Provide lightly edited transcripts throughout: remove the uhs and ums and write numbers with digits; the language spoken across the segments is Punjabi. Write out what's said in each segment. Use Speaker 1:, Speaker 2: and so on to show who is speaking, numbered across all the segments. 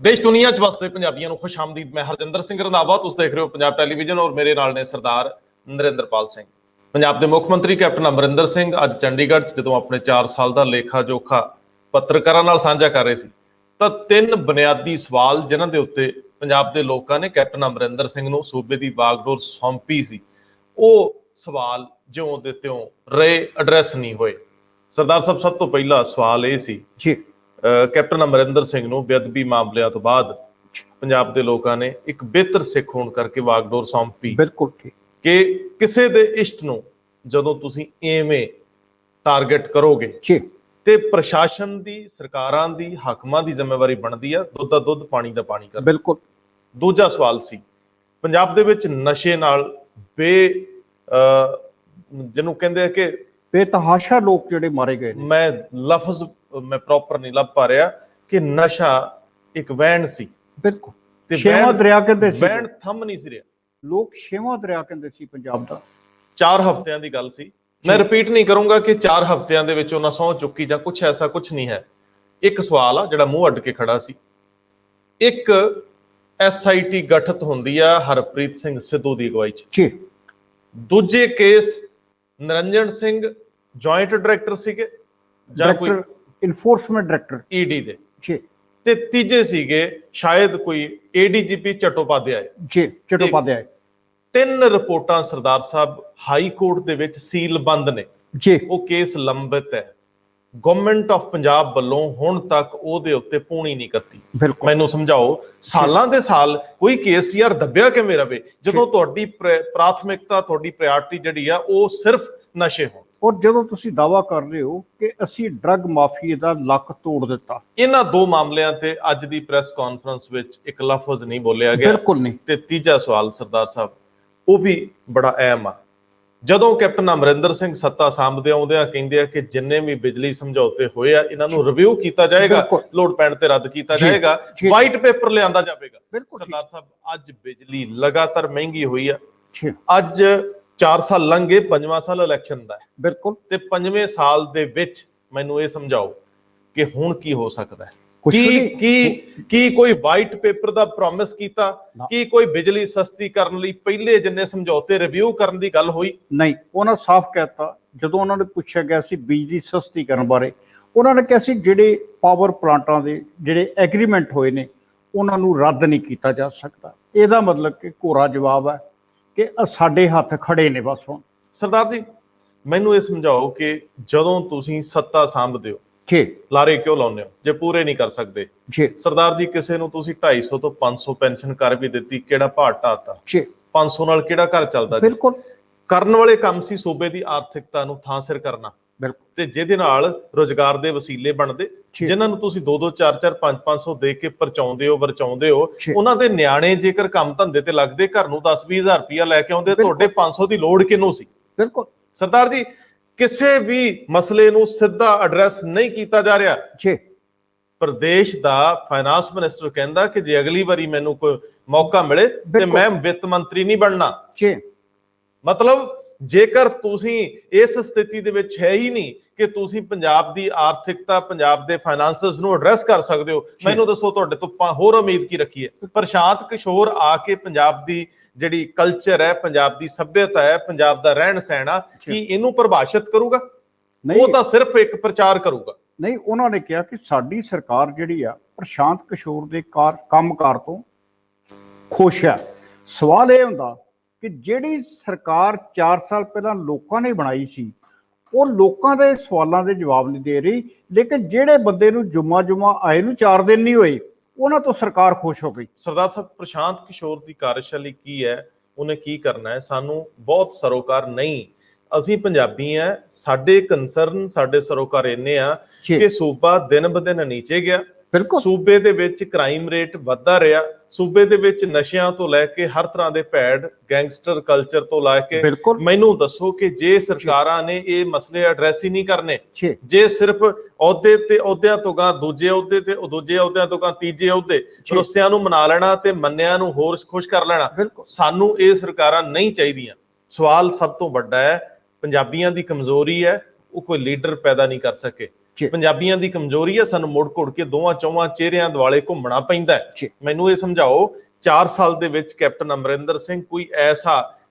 Speaker 1: देश दुनिया च वसदे पंजाबियों को खुश आमदीद। मैं हरजिंदर सिंह रंधावा, तुसीं देख रहे हो पंजाब टैलीविजन और मेरे नाल ने सरदार नरेंद्रपाल सिंह। पंजाब के मुख मंत्री कैप्टन अमरिंदर सिंह अज चंडीगढ़ जो अपने 4 साल का लेखा जोखा पत्रकारां नाल साझा कर रहे सी, तां 3 बुनियादी सवाल जिन्हां दे उत्ते पंजाब के लोगों ने कैप्टन अमरिंदर सिंह नूं सूबे की बागडोर सौंपी सी, वो सवाल ज्यों दे त्यों रहे, एड्रैस नहीं होए। सरदार साहब, सब तो पहला सवाल ये सी
Speaker 2: जी,
Speaker 1: कैप्टन अमरिंदर सिंह नूं बेअदबी मामलिਆਂ तो बाद पंजाब के लोगों ने एक बेहतर सिख होने करके वागडोर सौंपी।
Speaker 2: बिल्कुल ठीक
Speaker 1: कि किसी दे इष्ट नूं जदों तुसीं एवें टारगेट करोगे
Speaker 2: जी,
Speaker 1: ते प्रशासन दी, सरकारां दी, हाकमां दी जिम्मेवारी बनदी आ दुੱਧ दा दुੱਧ पानी दा पानी करना।
Speaker 2: बिल्कुल।
Speaker 1: दूजा सवाल सी पंजाब दे विच नशे नाल जिन्हों कहंदे आ कि
Speaker 2: बेतहाशा लोग जिहड़े मारे गए ने,
Speaker 1: मैं लफ्ज मैं प्रॉपर नहीं लभ पा रहा कि नशा एक वैन सी।
Speaker 2: बिल्कुल
Speaker 1: ते
Speaker 2: छेवां
Speaker 1: वैन-
Speaker 2: दरिया कहंदे सी,
Speaker 1: वैन थम नहीं सी रहा।
Speaker 2: लोग छेवां दरिया कहंदे सी पंजाब दा।
Speaker 1: 4 हफ्तियां दी गल सी। मैं रिपीट नहीं करूंगा कि 4 हफ्तियां दे विच उन्हां सौं चुक्की जां कुछ ऐसा कुछ नहीं है। एक सवाल आ जिहड़ा मूंह अड्ड के खड़ा सी। एक SIT गठित हुंदी आ हरप्रीत सिंह सिद्धू दी अगवाई च।
Speaker 2: जी,
Speaker 1: दूजे case Niranjan Singh joint director सीगे जां कोई
Speaker 2: डायरेक्टर इन्फोर्समेंट डायरेक्टर
Speaker 1: ED दे,
Speaker 2: जी
Speaker 1: ते तीजे सीगे शायद कोई ADGP चट्टोपाध्याय।
Speaker 2: जी, चट्टोपाध्याय
Speaker 1: 3 रिपोर्टां सरदार साहब हाई कोर्ट दे विच सील बंद ने,
Speaker 2: जी,
Speaker 1: वो केस लंबित है। गवर्नमेंट ऑफ पंजाब ਵੱਲੋਂ ਹੁਣ तक ਉਹਦੇ ਉੱਤੇ ਪੂਣੀ ਨਹੀਂ ਕੱਤੀ।
Speaker 2: बिल्कुल
Speaker 1: ਮੈਨੂੰ ਸਮਝਾਓ, ਸਾਲਾਂ ਦੇ ਸਾਲ ਕੋਈ ਕੇਸ ਯਾਰ ਦੱਬਿਆ ਕਿਵੇਂ ਰਵੇ ਜਦੋਂ ਤੁਹਾਡੀ ਪ੍ਰਾਥਮਿਕਤਾ, ਤੁਹਾਡੀ ਪ੍ਰਾਇੋਰਟੀ ਜਿਹੜੀ ਆ ਉਹ ਸਿਰਫ ਨਸ਼ੇ ਹੋਣ।
Speaker 2: और ਜਦੋਂ ਤੁਸੀਂ ਦਾਵਾ ਕਰ ਰਹੇ ਹੋ ਕਿ ਅਸੀਂ ਡਰੱਗ ਮਾਫੀਏ ਦਾ ਲੱਕ ਤੋੜ ਦਿੱਤਾ,
Speaker 1: ਇਹਨਾਂ 2 ਮਾਮਲਿਆਂ ਤੇ ਅੱਜ ਦੀ ਪ੍ਰੈਸ ਕਾਨਫਰੰਸ ਵਿੱਚ ਇੱਕ ਲਫ਼ਜ਼ ਨਹੀਂ ਬੋਲਿਆ ਗਿਆ।
Speaker 2: ਬਿਲਕੁਲ ਨਹੀਂ।
Speaker 1: ਤੇ ਤੀਜਾ ਸਵਾਲ ਸਰਦਾਰ ਸਾਹਿਬ ਉਹ ਵੀ ਬੜਾ ਅਹਿਮ ਆ। ਜਦੋਂ ਕੈਪਟਨ ਅਮਰਿੰਦਰ ਸਿੰਘ ਸੱਤਾ ਸਾਂਭਦੇ ਆਉਂਦੇ ਕਹਿੰਦੇ ਆ ਕਿ ਜਿੰਨੇ ਵੀ ਬਿਜਲੀ ਸਮਝੌਤੇ ਹੋਏ ਆ ਇਹਨਾਂ ਨੂੰ ਰਿਵਿਊ ਕੀਤਾ ਜਾਏਗਾ, ਲੋਡ ਪੈਣ ਤੇ ਰੱਦ ਕੀਤਾ ਜਾਏਗਾ, ਵਾਈਟ ਪੇਪਰ ਲਿਆਂਦਾ ਜਾਵੇਗਾ। ਸਰਦਾਰ ਸਾਹਿਬ ਅੱਜ ਬਿਜਲੀ ਲਗਾਤਾਰ ਮਹਿੰਗੀ ਹੋਈ ਆ। ਅੱਜ 4 ਸਾਲ ਲੰਘੇ, 5ਵਾਂ ਸਾਲ ਇਲੈਕਸ਼ਨ ਦਾ।
Speaker 2: ਬਿਲਕੁਲ।
Speaker 1: ਤੇ 5ਵੇਂ ਸਾਲ ਦੇ ਵਿੱਚ ਮੈਨੂੰ ਇਹ ਸਮਝਾਓ ਕਿ ਹੁਣ ਕੀ ਹੋ ਸਕਦਾ ਹੈ। ਕੀ ਕੋਈ ਵਾਈਟ ਪੇਪਰ ਦਾ ਪ੍ਰੋਮਿਸ ਕੀਤਾ? ਕੀ ਕੋਈ ਬਿਜਲੀ ਸਸਤੀ ਕਰਨ ਲਈ ਪਹਿਲੇ ਜਿੰਨੇ ਸਮਝੌਤੇ ਰਿਵਿਊ ਕਰਨ ਦੀ ਗੱਲ ਹੋਈ?
Speaker 2: ਨਹੀਂ, ਉਹਨਾਂ ਸਾਫ਼ ਕਹਿਤਾ। ਜਦੋਂ ਉਹਨਾਂ ਨੂੰ ਪੁੱਛਿਆ ਗਿਆ ਸੀ ਬਿਜਲੀ ਸਸਤੀ ਕਰਨ ਬਾਰੇ, ਉਹਨਾਂ ਨੇ ਕਿਹਾ ਸੀ ਜਿਹੜੇ ਪਾਵਰ ਪਲਾਂਟਾਂ ਦੇ ਜਿਹੜੇ ਐਗਰੀਮੈਂਟ ਹੋਏ ਨੇ ਉਹਨਾਂ ਨੂੰ ਰੱਦ ਨਹੀਂ ਕੀਤਾ ਜਾ ਸਕਦਾ। ਇਹਦਾ ਮਤਲਬ ਕਿ ਕੋਰਾ ਜਵਾਬ ਹੈ ਕਿ ਸਾਡੇ ਹੱਥ ਖੜੇ ਨੇ ਬਸ। ਹੁਣ
Speaker 1: ਸਰਦਾਰ ਜੀ ਮੈਨੂੰ ਇਹ ਸਮਝਾਓ ਕਿ ਜਦੋਂ ਤੁਸੀਂ ਸੱਤਾ ਸਾਂਭਦੇ ਹੋ
Speaker 2: ਜੀ,
Speaker 1: ਲਾਰੇ ਕਿਉਂ ਲਾਉਂਦੇ ਹੋ ਜੇ ਪੂਰੇ ਨਹੀਂ ਕਰ ਸਕਦੇ?
Speaker 2: ਜੀ
Speaker 1: ਸਰਦਾਰ ਜੀ, ਕਿਸੇ ਨੂੰ ਤੁਸੀਂ 250 ਤੋਂ 500 ਪੈਨਸ਼ਨ ਕਰ ਵੀ ਦਿੱਤੀ, ਕਿਹੜਾ ਭਾਅ ਢਾਤਾ?
Speaker 2: ਜੀ,
Speaker 1: 500 ਨਾਲ ਕਿਹੜਾ ਘਰ ਚੱਲਦਾ?
Speaker 2: ਬਿਲਕੁਲ।
Speaker 1: ਕਰਨ ਵਾਲੇ ਕੰਮ ਸੀ ਸੂਬੇ ਦੀ ਆਰਥਿਕਤਾ ਨੂੰ ਥਾਂ ਸਿਰ ਕਰਨਾ,
Speaker 2: ਬਿਲਕੁਲ।
Speaker 1: ਤੇ ਜਿਹਦੇ ਨਾਲ ਰੋਜ਼ਗਾਰ ਦੇ ਵਸੀਲੇ ਬਣਦੇ, ਜਿਨ੍ਹਾਂ ਨੂੰ ਤੁਸੀਂ 2-2 4-4 5-500 ਦੇ ਕੇ ਪਰਚਾਉਂਦੇ ਹੋ, ਵਰਚਾਉਂਦੇ ਹੋ, ਉਹਨਾਂ ਦੇ ਨਿਆਣੇ ਜੇਕਰ ਕੰਮ ਧੰਦੇ ਤੇ ਲੱਗਦੇ, ਘਰ ਨੂੰ 10-20 ਹਜ਼ਾਰ ਰੁਪਇਆ ਲੈ ਕੇ ਆਉਂਦੇ, ਤੁਹਾਡੇ 500 ਦੀ ਲੋੜ ਕਿਹਨੂੰ ਸੀ?
Speaker 2: ਬਿਲਕੁਲ।
Speaker 1: ਸਰਦਾਰ ਜੀ ਕਿਸੇ ਵੀ ਮਸਲੇ ਨੂੰ ਸਿੱਧਾ ਐਡਰੈਸ ਨਹੀਂ ਕੀਤਾ ਜਾ ਰਿਹਾ।
Speaker 2: ਜੀ,
Speaker 1: ਪ੍ਰਦੇਸ਼ ਦਾ ਫਾਈਨਾਂਸ ਮਿਨਿਸਟਰ ਕਹਿੰਦਾ ਕਿ ਜੇ ਅਗਲੀ ਵਾਰੀ ਮੈਨੂੰ ਕੋਈ ਮੌਕਾ ਮਿਲੇ ਤੇ ਮੈਂ ਵਿੱਤ ਮੰਤਰੀ ਨਹੀਂ ਬਣਨਾ।
Speaker 2: ਜੀ,
Speaker 1: ਮਤਲਬ ਜੇਕਰ ਤੁਸੀਂ ਇਸ ਸਥਿਤੀ ਦੇ ਵਿੱਚ ਹੈ ਹੀ ਨਹੀਂ ਕਿ ਤੁਸੀਂ ਪੰਜਾਬ ਦੀ ਆਰਥਿਕਤਾ, ਪੰਜਾਬ ਦੇ ਫਾਈਨਾਂਸਸ ਨੂੰ ਐਡਰੈਸ ਕਰ ਸਕਦੇ ਹੋ, ਮੈਨੂੰ ਦੱਸੋ ਤੁਹਾਡੇ ਤੋਂ ਹੋਰ ਉਮੀਦ ਕੀ ਰੱਖੀਏ? ਪ੍ਰਸ਼ਾਂਤ ਕਿਸ਼ੋਰ ਆ ਕੇ ਪੰਜਾਬ ਦੀ ਜਿਹੜੀ ਕਲਚਰ ਹੈ, ਪੰਜਾਬ ਦੀ ਸੱਭਿਅਤਾ ਹੈ, ਪੰਜਾਬ ਦਾ ਰਹਿਣ ਸਹਿਣ ਆ, ਕੀ ਇਹਨੂੰ ਪ੍ਰਭਾਸ਼ਿਤ ਕਰੂਗਾ? ਉਹ ਤਾਂ ਸਿਰਫ ਇੱਕ ਪ੍ਰਚਾਰ ਕਰੂਗਾ।
Speaker 2: ਨਹੀਂ, ਉਹਨਾਂ ਨੇ ਕਿਹਾ ਕਿ ਸਾਡੀ ਸਰਕਾਰ ਜਿਹੜੀ ਆ ਪ੍ਰਸ਼ਾਂਤ ਕਿਸ਼ੋਰ ਦੇ ਕੰਮਕਾਰ ਤੋਂ ਖੁਸ਼ ਹੈ। ਸਵਾਲ ਇਹ ਹੁੰਦਾ ਕਿ ਜਿਹੜੀ ਸਰਕਾਰ 4 ਸਾਲ ਪਹਿਲਾਂ ਲੋਕਾਂ ਨੇ ਬਣਾਈ ਸੀ ਉਹ ਲੋਕਾਂ ਦੇ ਸਵਾਲਾਂ ਦੇ ਜਵਾਬ ਨਹੀਂ ਦੇ ਰਹੀ, ਲੇਕਿਨ ਜਿਹੜੇ ਬੰਦੇ ਨੂੰ ਜੁਮਾ ਆਏ ਨੂੰ 4 ਦਿਨ ਨਹੀਂ ਹੋਏ ਉਹਨਾਂ ਤੋਂ ਸਰਕਾਰ ਖੁਸ਼ ਹੋ ਗਈ। ਸਰਦਾਰ ਸਾਹਿਬ,
Speaker 1: ਪ੍ਰਸ਼ਾਂਤ ਕਿਸ਼ੋਰ ਦੀ ਕਾਰਜਸ਼ੈਲੀ ਕੀ ਹੈ, ਉਹਨੇ ਕੀ ਕਰਨਾ ਹੈ, ਸਾਨੂੰ ਬਹੁਤ ਸਰੋਕਾਰ ਨਹੀਂ। ਅਸੀਂ ਪੰਜਾਬੀ ਆ, ਸਾਡੇ ਕੰਸਰਨ, ਸਾਡੇ ਸਰੋਕਾਰ ਇੰਨੇ ਆ ਕਿ ਸੂਬਾ ਦਿਨ ਬ ਦਿਨ ਨੀਚੇ ਗਿਆ। ਸੂਬੇ ਦੇ ਵਿੱਚ ਕ੍ਰਾਈਮ ਰੇਟ ਵੱਧਦਾ ਰਿਹਾ। ਸੂਬੇ ਦੇ ਵਿੱਚ ਨਸ਼ਿਆਂ ਤੋਂ ਲੈ ਕੇ ਹਰ ਤਰ੍ਹਾਂ ਦੇ ਭੈੜ ਗੈਂਗਸਟਰ ਕਲਚਰ ਤੋਂ ਲੈ ਕੇ ਮੈਨੂੰ ਦੱਸੋ ਕਿ ਜੇ ਸਰਕਾਰਾਂ ਨੇ ਇਹ ਮਸਲੇ ਐਡਰੈਸ ਹੀ ਨਹੀਂ ਕਰਨੇ, ਜੇ ਸਿਰਫ ਅਹੁਦੇ ਤੇ ਅਹੁਦਿਆਂ ਤੋਂ ਗਾਂ ਦੂਜੇ ਅਹੁਦੇ ਤੇ ਦੂਜੇ ਅਹੁਦਿਆਂ ਤੋਂ ਗਾਂ ਤੀਜੇ ਅਹੁਦੇ, ਭਰੋਸਿਆਂ ਨੂੰ ਮਨਾ ਲੈਣਾ ਤੇ ਮੰਨਿਆਂ ਨੂੰ ਹੋਰ ਖੁਸ਼ ਕਰ ਲੈਣਾ, ਸਾਨੂੰ ਇਹ ਸਰਕਾਰਾਂ ਨਹੀਂ ਚਾਹੀਦੀਆਂ। ਸਵਾਲ ਸਭ ਤੋਂ ਵੱਡਾ ਹੈ, ਪੰਜਾਬੀਆਂ ਦੀ ਕਮਜ਼ੋਰੀ ਹੈ, ਉਹ ਕੋਈ ਲੀਡਰ ਪੈਦਾ ਨਹੀਂ ਕਰ ਸਕੇ। ਪੰਜਾਬੀਆਂ ਦੀ ਕਮਜ਼ੋਰੀ ਹੈ, ਸਾਨੂੰ ਮੁੜ ਘੁੜ ਕੇ ਦੋਵਾਂ ਚੌਵਾਂ ਚਿਹਰਿਆਂ ਦੁਆਲੇ ਘੁੰਮਣਾ ਪੈਂਦਾ ਹੈ। ਮੈਨੂੰ ਇਹ ਸਮਝਾਓ 4 ਸਾਲ ਦੇ ਵਿੱਚ ਕੈਪਟਨ ਅਮਰਿੰਦਰ ਸਿੰਘ ਕੋਈ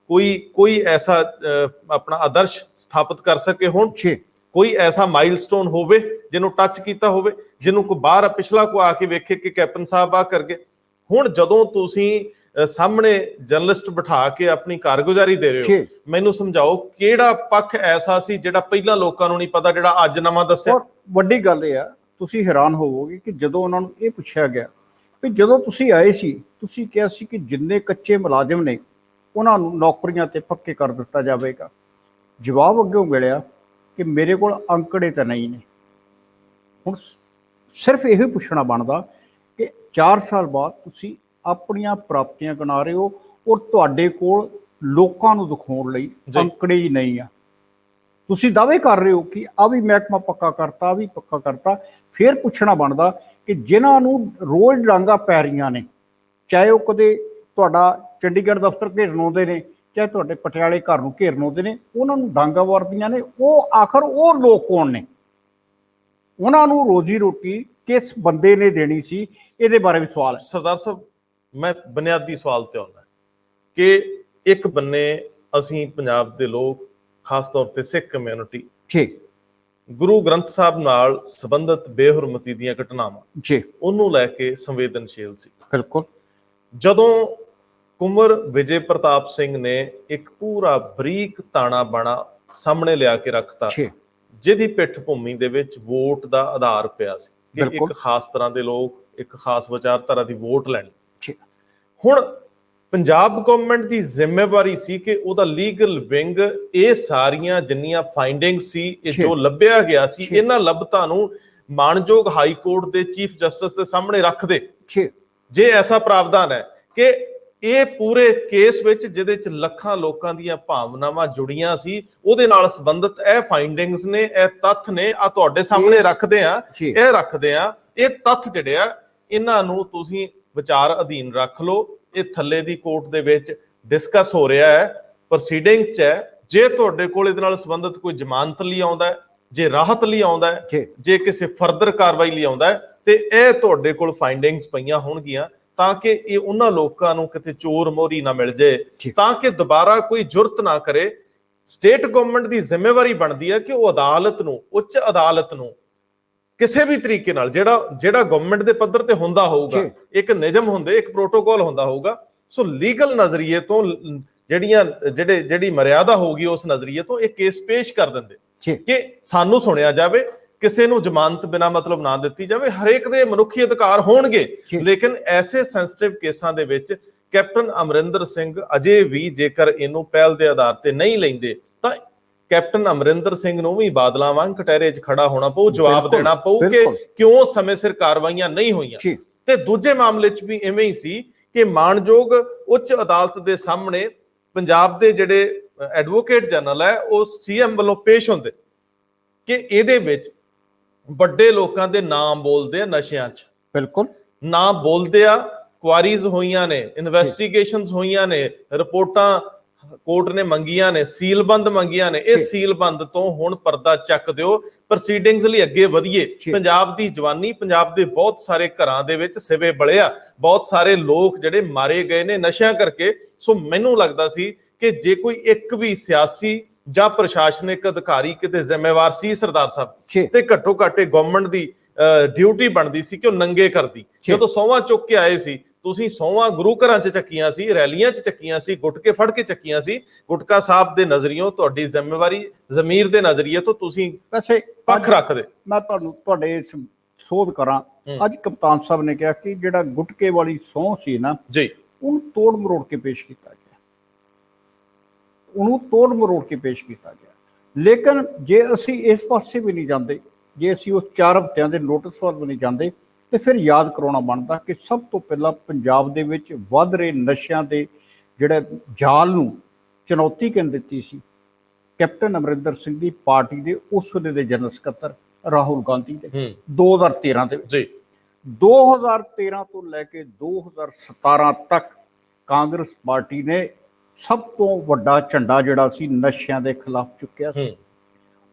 Speaker 1: ਐਸਾ ਆਪਣਾ ਆਦਰਸ਼ ਸਥਾਪਿਤ ਕਰ ਸਕੇ ਹੁਣ, ਕੋਈ ਐਸਾ ਮਾਈਲਸਟੋਨ ਹੋਵੇ ਜਿਹਨੂੰ ਟੱਚ ਕੀਤਾ ਹੋਵੇ, ਜਿਹਨੂੰ ਕੋਈ ਬਾਹਰ ਪਿਛਲਾ ਕੋ ਆ ਕੇ ਵੇਖੇ ਕਿ ਕੈਪਟਨ ਸਾਹਿਬ ਆ ਕਰ ਗਏ। ਹੁਣ ਜਦੋਂ ਤੁਸੀਂ ਸਾਹਮਣੇ ਜਰਨਲਿਸਟ ਬਿਠਾ ਕੇ ਆਪਣੀ ਕਾਰਗੁਜ਼ਾਰੀ ਦੇ ਰਹੇ ਹੋ, ਮੈਨੂੰ ਸਮਝਾਓ ਕਿਹੜਾ ਪੱਖ ਐਸਾ ਸੀ ਜਿਹੜਾ ਪਹਿਲਾਂ ਲੋਕਾਂ ਨੂੰ ਨਹੀਂ ਪਤਾ, ਜਿਹੜਾ ਅੱਜ ਨਵਾਂ ਦੱਸਿਆ।
Speaker 2: ਵੱਡੀ ਗੱਲ ਇਹ ਆ, ਤੁਸੀਂ ਹੈਰਾਨ ਹੋਵੋਗੇ ਕਿ ਜਦੋਂ ਉਹਨਾਂ ਨੂੰ ਇਹ ਪੁੱਛਿਆ ਗਿਆ ਵੀ ਜਦੋਂ ਤੁਸੀਂ ਆਏ ਸੀ ਤੁਸੀਂ ਕਿਹਾ ਸੀ ਕਿ ਜਿੰਨੇ ਕੱਚੇ ਮੁਲਾਜ਼ਮ ਨੇ ਉਹਨਾਂ ਨੂੰ ਨੌਕਰੀਆਂ ਤੇ ਪੱਕੇ ਕਰ ਦਿੱਤਾ ਜਾਵੇਗਾ। ਜਵਾਬ ਅੱਗੋਂ ਮਿਲਿਆ ਕਿ ਮੇਰੇ ਕੋਲ ਅੰਕੜੇ ਤਾਂ ਨਹੀਂ ਨੇ। ਹੁਣ ਸਿਰਫ ਇਹੋ ਪੁੱਛਣਾ ਬਣਦਾ ਕਿ 4 ਸਾਲ ਬਾਅਦ ਤੁਸੀਂ ਆਪਣੀਆਂ ਪ੍ਰਾਪਤੀਆਂ ਗਿਣਾ ਰਹੇ ਹੋ ਔਰ ਤੁਹਾਡੇ ਕੋਲ ਲੋਕਾਂ ਨੂੰ ਦਿਖਾਉਣ ਲਈ ਅੰਕੜੇ ਹੀ ਨਹੀਂ ਆ। ਤੁਸੀਂ ਦਾਅਵੇ ਕਰ ਰਹੇ ਹੋ ਕਿ ਆ ਵੀ ਮਹਿਕਮਾ ਪੱਕਾ ਕਰਤਾ, ਆ ਵੀ ਪੱਕਾ ਕਰਤਾ। ਫਿਰ ਪੁੱਛਣਾ ਬਣਦਾ ਕਿ ਜਿਨ੍ਹਾਂ ਨੂੰ ਰੋਜ਼ ਡਾਂਗਾ ਪੈ ਰਹੀਆਂ ਨੇ, ਚਾਹੇ ਉਹ ਕਦੇ ਤੁਹਾਡਾ ਚੰਡੀਗੜ੍ਹ ਦਫ਼ਤਰ ਘੇਰਨ ਆਉਂਦੇ ਨੇ, ਚਾਹੇ ਤੁਹਾਡੇ ਪਟਿਆਲੇ ਘਰ ਨੂੰ ਘੇਰਨ ਆਉਂਦੇ ਨੇ, ਉਹਨਾਂ ਨੂੰ ਡਾਂਗਾ ਵਰਦੀਆਂ ਨੇ, ਉਹ ਆਖਰ ਉਹ ਲੋਕ ਕੌਣ ਨੇ? ਉਹਨਾਂ ਨੂੰ ਰੋਜ਼ੀ ਰੋਟੀ ਕਿਸ ਬੰਦੇ ਨੇ ਦੇਣੀ ਸੀ? ਇਹਦੇ ਬਾਰੇ ਵੀ ਸਵਾਲ ਹੈ।
Speaker 1: ਸਰਦਾਰ ਸਾਹਿਬ, ਮੈਂ ਬੁਨਿਆਦੀ ਸਵਾਲ ਤੇ ਆਉਣਾ ਕਿ ਇੱਕ ਬੰਨੇ ਅਸੀਂ ਪੰਜਾਬ ਦੇ ਲੋਕ, ਖਾਸ ਤੌਰ ਤੇ ਸਿੱਖ ਕਮਿਊਨਿਟੀ, ਗੁਰੂ ਗ੍ਰੰਥ ਸਾਹਿਬ ਨਾਲ ਸੰਬੰਧਿਤ ਬੇਹੁਰਮਤੀ ਦੀਆਂ ਘਟਨਾਵਾਂ ਉਹਨੂੰ ਲੈ ਕੇ ਸੰਵੇਦਨਸ਼ੀਲ ਸੀ।
Speaker 2: ਬਿਲਕੁਲ।
Speaker 1: ਜਦੋਂ ਕੁੰਵਰ ਵਿਜੇ ਪ੍ਰਤਾਪ ਸਿੰਘ ਨੇ ਇੱਕ ਪੂਰਾ ਬਰੀਕ ਤਾਣਾ ਬਾਣਾ ਸਾਹਮਣੇ ਲਿਆ ਕੇ ਰੱਖਤਾ, ਜਿਹਦੀ ਪਿੱਠ ਭੂਮੀ ਦੇ ਵਿੱਚ ਵੋਟ ਦਾ ਆਧਾਰ ਪਿਆ ਸੀ ਕਿ ਇੱਕ ਖਾਸ ਤਰ੍ਹਾਂ ਦੇ ਲੋਕ, ਇੱਕ ਖਾਸ ਵਿਚਾਰਧਾਰਾ ਦੀ ਵੋਟ ਲੈਣੀ। ਹੁਣ ਪੰਜਾਬ ਗਵਰਨਮੈਂਟ ਦੀ ਜ਼ਿੰਮੇਵਾਰੀ ਸੀ ਕਿ ਉਹਦਾ ਲੀਗਲ ਵਿੰਗ ਇਹ ਸਾਰੀਆਂ ਜਿੰਨੀਆਂ ਫਾਈਂਡਿੰਗ ਸੀ, ਇਹ ਜੋ ਲੱਭਿਆ ਗਿਆ ਸੀ, ਇਹਨਾਂ ਲੱਭਤਾਂ ਨੂੰ ਮਾਣਯੋਗ ਹਾਈ ਕੋਰਟ ਦੇ ਚੀਫ ਜਸਟਿਸ ਦੇ ਸਾਹਮਣੇ ਰੱਖ ਦੇ। ਜੇ ਐਸਾ ਪ੍ਰਾਵਧਾਨ ਹੈ ਕਿ ਇਹ ਪੂਰੇ ਕੇਸ ਵਿੱਚ ਜਿਹਦੇ ਚ ਲੱਖਾਂ ਲੋਕਾਂ ਦੀਆਂ ਭਾਵਨਾਵਾਂ ਜੁੜੀਆਂ ਸੀ, ਉਹਦੇ ਨਾਲ ਸੰਬੰਧਿਤ ਇਹ ਫਾਈਂਡਿੰਗਸ ਨੇ, ਇਹ ਤੱਥ ਨੇ, ਆ ਤੁਹਾਡੇ ਸਾਹਮਣੇ ਰੱਖਦੇ ਆ, ਇਹ ਤੱਥ ਜਿਹੜੇ ਆ ਇਹਨਾਂ ਨੂੰ ਤੁਸੀਂ ਵਿਚਾਰ ਅਧੀਨ ਰੱਖ ਲਓ। ਇਹ ਥੱਲੇ ਦੀ ਕੋਰਟ ਦੇ ਵਿੱਚ ਡਿਸਕਸ ਹੋ ਰਿਹਾ ਹੈ, ਪ੍ਰੋਸੀਡਿੰਗ ਚ ਹੈ। ਜੇ ਤੁਹਾਡੇ ਕੋਲ ਇਹਦੇ ਨਾਲ ਸੰਬੰਧਿਤ ਕੋਈ ਜ਼ਮਾਨਤ ਲਈ ਆਉਂਦਾ ਹੈ, ਜੇ ਰਾਹਤ ਲਈ ਆਉਂਦਾ ਹੈ, ਜੇ ਕਿਸੇ ਫਰਦਰ ਕਾਰਵਾਈ ਲਈ ਆਉਂਦਾ ਹੈ, ਤੇ ਇਹ ਤੁਹਾਡੇ ਕੋਲ ਫਾਈਂਡਿੰਗਸ ਪਈਆਂ ਹੋਣਗੀਆਂ ਤਾਂ ਕਿ ਇਹ ਉਹਨਾਂ ਲੋਕਾਂ ਨੂੰ ਕਿਤੇ ਚੋਰ ਮੋਹਰੀ ਨਾ ਮਿਲ ਜਾਏ, ਤਾਂ ਕਿ ਦੁਬਾਰਾ ਕੋਈ ਜੁਰਤ ਨਾ ਕਰੇ। ਸਟੇਟ ਗਵਰਨਮੈਂਟ ਦੀ ਜ਼ਿੰਮੇਵਾਰੀ ਬਣਦੀ ਹੈ ਕਿ ਉਹ ਅਦਾਲਤ ਨੂੰ, ਉੱਚ ਅਦਾਲਤ ਨੂੰ ਕਿਸੇ ਵੀ ਤਰੀਕੇ ਨਾਲ ਜਿਹੜਾ ਗਵਰਨਮੈਂਟ ਦੇ ਪੱਧਰ ਤੇ ਹੁੰਦਾ ਹੋਊਗਾ, ਇੱਕ ਨਿਯਮ ਹੁੰਦੇ, ਇੱਕ ਪ੍ਰੋਟੋਕਾਲ ਹੁੰਦਾ ਹੋਊਗਾ, ਸੋ ਲੀਗਲ ਨਜ਼ਰੀਏ ਤੋਂ ਜਿਹੜੀ ਮਰਿਆਦਾ ਹੋਊਗੀ ਉਸ ਨਜ਼ਰੀਏ ਤੋਂ ਇਹ ਕੇਸ ਪੇਸ਼ ਕਰ ਦਿੰਦੇ ਕਿ ਸਾਨੂੰ ਸੁਣਿਆ ਜਾਵੇ, ਕਿਸੇ ਨੂੰ ਜ਼ਮਾਨਤ ਬਿਨਾ ਮਤਲਬ ਨਾ ਦਿੱਤੀ ਜਾਵੇ। ਹਰੇਕ ਦੇ ਮਨੁੱਖੀ ਅਧਿਕਾਰ ਹੋਣਗੇ, ਲੇਕਿਨ ਐਸੇ ਸੈਂਸਿਟਿਵ ਕੇਸਾਂ ਦੇ ਵਿੱਚ ਕੈਪਟਨ ਅਮਰਿੰਦਰ ਸਿੰਘ ਅਜੇ ਵੀ ਜੇਕਰ ਇਹਨੂੰ ਪਹਿਲ ਦੇ ਆਧਾਰ ਤੇ ਨਹੀਂ ਲੈਂਦੇ ਤਾਂ ਕੈਪਟਨ ਅਮਰਿੰਦਰ ਸਿੰਘ ਨੂੰ ਵੀ ਬਾਦਲਾਂ ਵਾਂਗ ਕਟਹਿਰੇ 'ਚ ਖੜਾ ਹੋਣਾ ਪਊ, ਜਵਾਬ ਦੇਣਾ ਪਊ ਕਿ ਕਿਉਂ ਸਮੇਂ ਸਿਰ ਕਾਰਵਾਈਆਂ ਨਹੀਂ ਹੋਈਆਂ। ਤੇ ਦੂਜੇ ਮਾਮਲੇ 'ਚ ਵੀ ਇਵੇਂ ਹੀ ਸੀ ਕਿ ਮਾਣਯੋਗ ਉੱਚ ਅਦਾਲਤ ਦੇ ਸਾਹਮਣੇ ਪੰਜਾਬ ਦੇ ਜਿਹੜੇ ਐਡਵੋਕੇਟ ਜਨਰਲ ਹੈ ਉਹ ਸੀਐਮ ਵੱਲੋਂ ਪੇਸ਼ ਹੁੰਦੇ ਕਿ ਇਹਦੇ ਵਿੱਚ ਵੱਡੇ ਲੋਕਾਂ ਦੇ ਨਾਮ ਬੋਲਦੇ ਆ ਨਸ਼ਿਆਂ 'ਚ। ਬਿਲਕੁਲ ਨਾਮ ਬੋਲਦੇ ਆ, ਕੁਆਰੀਜ਼ ਹੋਈਆਂ ਨੇ, ਇਨਵੈਸਟੀਗੇਸ਼ਨਸ ਹੋਈਆਂ ਨੇ, ਰਿਪੋਰਟਾਂ ਕੋਰਟ ਨੇ ਮੰਗੀਆਂ ਨੇ, ਸੀਲਬੰਦ ਮੰਗੀਆਂ ਨੇ। ਇਹ ਸੀਲਬੰਦ ਤੋਂ ਹੁਣ ਪਰਦਾ ਚੱਕ ਦਿਓ, ਪ੍ਰੋਸੀਡਿੰਗਸ ਲਈ ਅੱਗੇ ਵਧੀਏ। ਪੰਜਾਬ ਦੀ ਜਵਾਨੀ, ਪੰਜਾਬ ਦੇ ਬਹੁਤ ਸਾਰੇ ਘਰਾਂ ਦੇ ਵਿੱਚ ਸਿਵੇ ਬਲਿਆ, ਬਹੁਤ ਸਾਰੇ ਲੋਕ ਜਿਹੜੇ ਮਾਰੇ ਗਏ ਨੇ ਨਸ਼ਿਆਂ ਕਰਕੇ। ਸੋ ਮੈਨੂੰ ਲੱਗਦਾ ਸੀ ਕਿ ਜੇ ਕੋਈ ਇੱਕ ਵੀ ਸਿਆਸੀ ਜਾਂ ਪ੍ਰਸ਼ਾਸਨਿਕ ਅਧਿਕਾਰੀ ਕਿਤੇ ਜ਼ਿੰਮੇਵਾਰ ਸੀ ਸਰਦਾਰ ਸਾਹਿਬ, ਤੇ ਘੱਟੋ ਘੱਟ ਗਵਰਨਮੈਂਟ ਦੀ ਡਿਊਟੀ ਬਣਦੀ ਸੀ ਕਿ ਉਹ ਨੰਗੇ ਕਰਦੀ। ਜਦੋਂ ਸਹੁੰਆਂ ਚੁੱਕ ਕੇ ਆਏ ਸੀ, ਤੁਸੀਂ ਸਹੁੰਆਂ ਗੁਰੂ ਘਰਾਂ 'ਚ ਚੱਕੀਆਂ ਸੀ, ਰੈਲੀਆਂ 'ਚ ਚੱਕੀਆਂ ਸੀ, ਗੁਟਕੇ ਫੜ ਕੇ ਚੱਕੀਆਂ ਸੀ। ਗੁਟਕਾ ਸਾਹਿਬ ਦੇ ਨਜ਼ਰੀਓਂ ਤੁਹਾਡੀ ਜ਼ਿੰਮੇਵਾਰੀ, ਜ਼ਮੀਰ ਦੇ ਨਜ਼ਰੀਏ ਤੋਂ ਤੁਸੀਂ ਪੱਖ ਰੱਖਦੇ। ਮੈਂ ਤੁਹਾਡੇ ਇਸ ਸੋਧ ਕਰਾਂ, ਅੱਜ ਕਪਤਾਨ ਸਾਹਿਬ ਨੇ ਕਿਹਾ ਕਿ ਜਿਹੜਾ ਗੁਟਕੇ ਵਾਲੀ ਸਹੁੰ ਸੀ ਨਾ ਜੀ, ਉਹਨੂੰ ਤੋੜ ਮਰੋੜ ਕੇ ਪੇਸ਼ ਕੀਤਾ ਗਿਆ, ਉਹਨੂੰ ਤੋੜ ਮਰੋੜ ਕੇ ਪੇਸ਼ ਕੀਤਾ ਗਿਆ। ਲੇਕਿਨ ਜੇ ਅਸੀਂ ਇਸ ਪਾਸੇ ਵੀ ਨਹੀਂ ਜਾਂਦੇ, ਜੇ ਅਸੀਂ ਉਸ 4 ਹਫ਼ਤਿਆਂ ਦੇ ਨੋਟਿਸ ਵੱਲ ਵੀ ਨਹੀਂ ਜਾਂਦੇ, ਤੇ ਫਿਰ ਯਾਦ ਕਰਾਉਣਾ ਬਣਦਾ ਕਿ ਸਭ ਤੋਂ ਪਹਿਲਾਂ ਪੰਜਾਬ ਦੇ ਵਿੱਚ ਵੱਧ ਰਹੇ ਨਸ਼ਿਆਂ ਦੇ ਜਿਹੜੇ ਜਾਲ ਨੂੰ ਚੁਣੌਤੀ ਕਿਹਨੇ ਦਿੱਤੀ ਸੀ? ਕੈਪਟਨ ਅਮਰਿੰਦਰ ਸਿੰਘ ਦੀ ਪਾਰਟੀ ਦੇ ਉਸ ਵੇਲੇ ਦੇ ਜਨਰਲ ਸਕੱਤਰ ਰਾਹੁਲ ਗਾਂਧੀ ਦੇ 2013 ਦੇ ਵਿੱਚ। 2013 ਤੋਂ ਲੈ ਕੇ 2017 ਤੱਕ ਕਾਂਗਰਸ ਪਾਰਟੀ ਨੇ ਸਭ ਤੋਂ ਵੱਡਾ ਝੰਡਾ ਜਿਹੜਾ ਸੀ ਨਸ਼ਿਆਂ ਦੇ ਖਿਲਾਫ ਚੁੱਕਿਆ ਸੀ।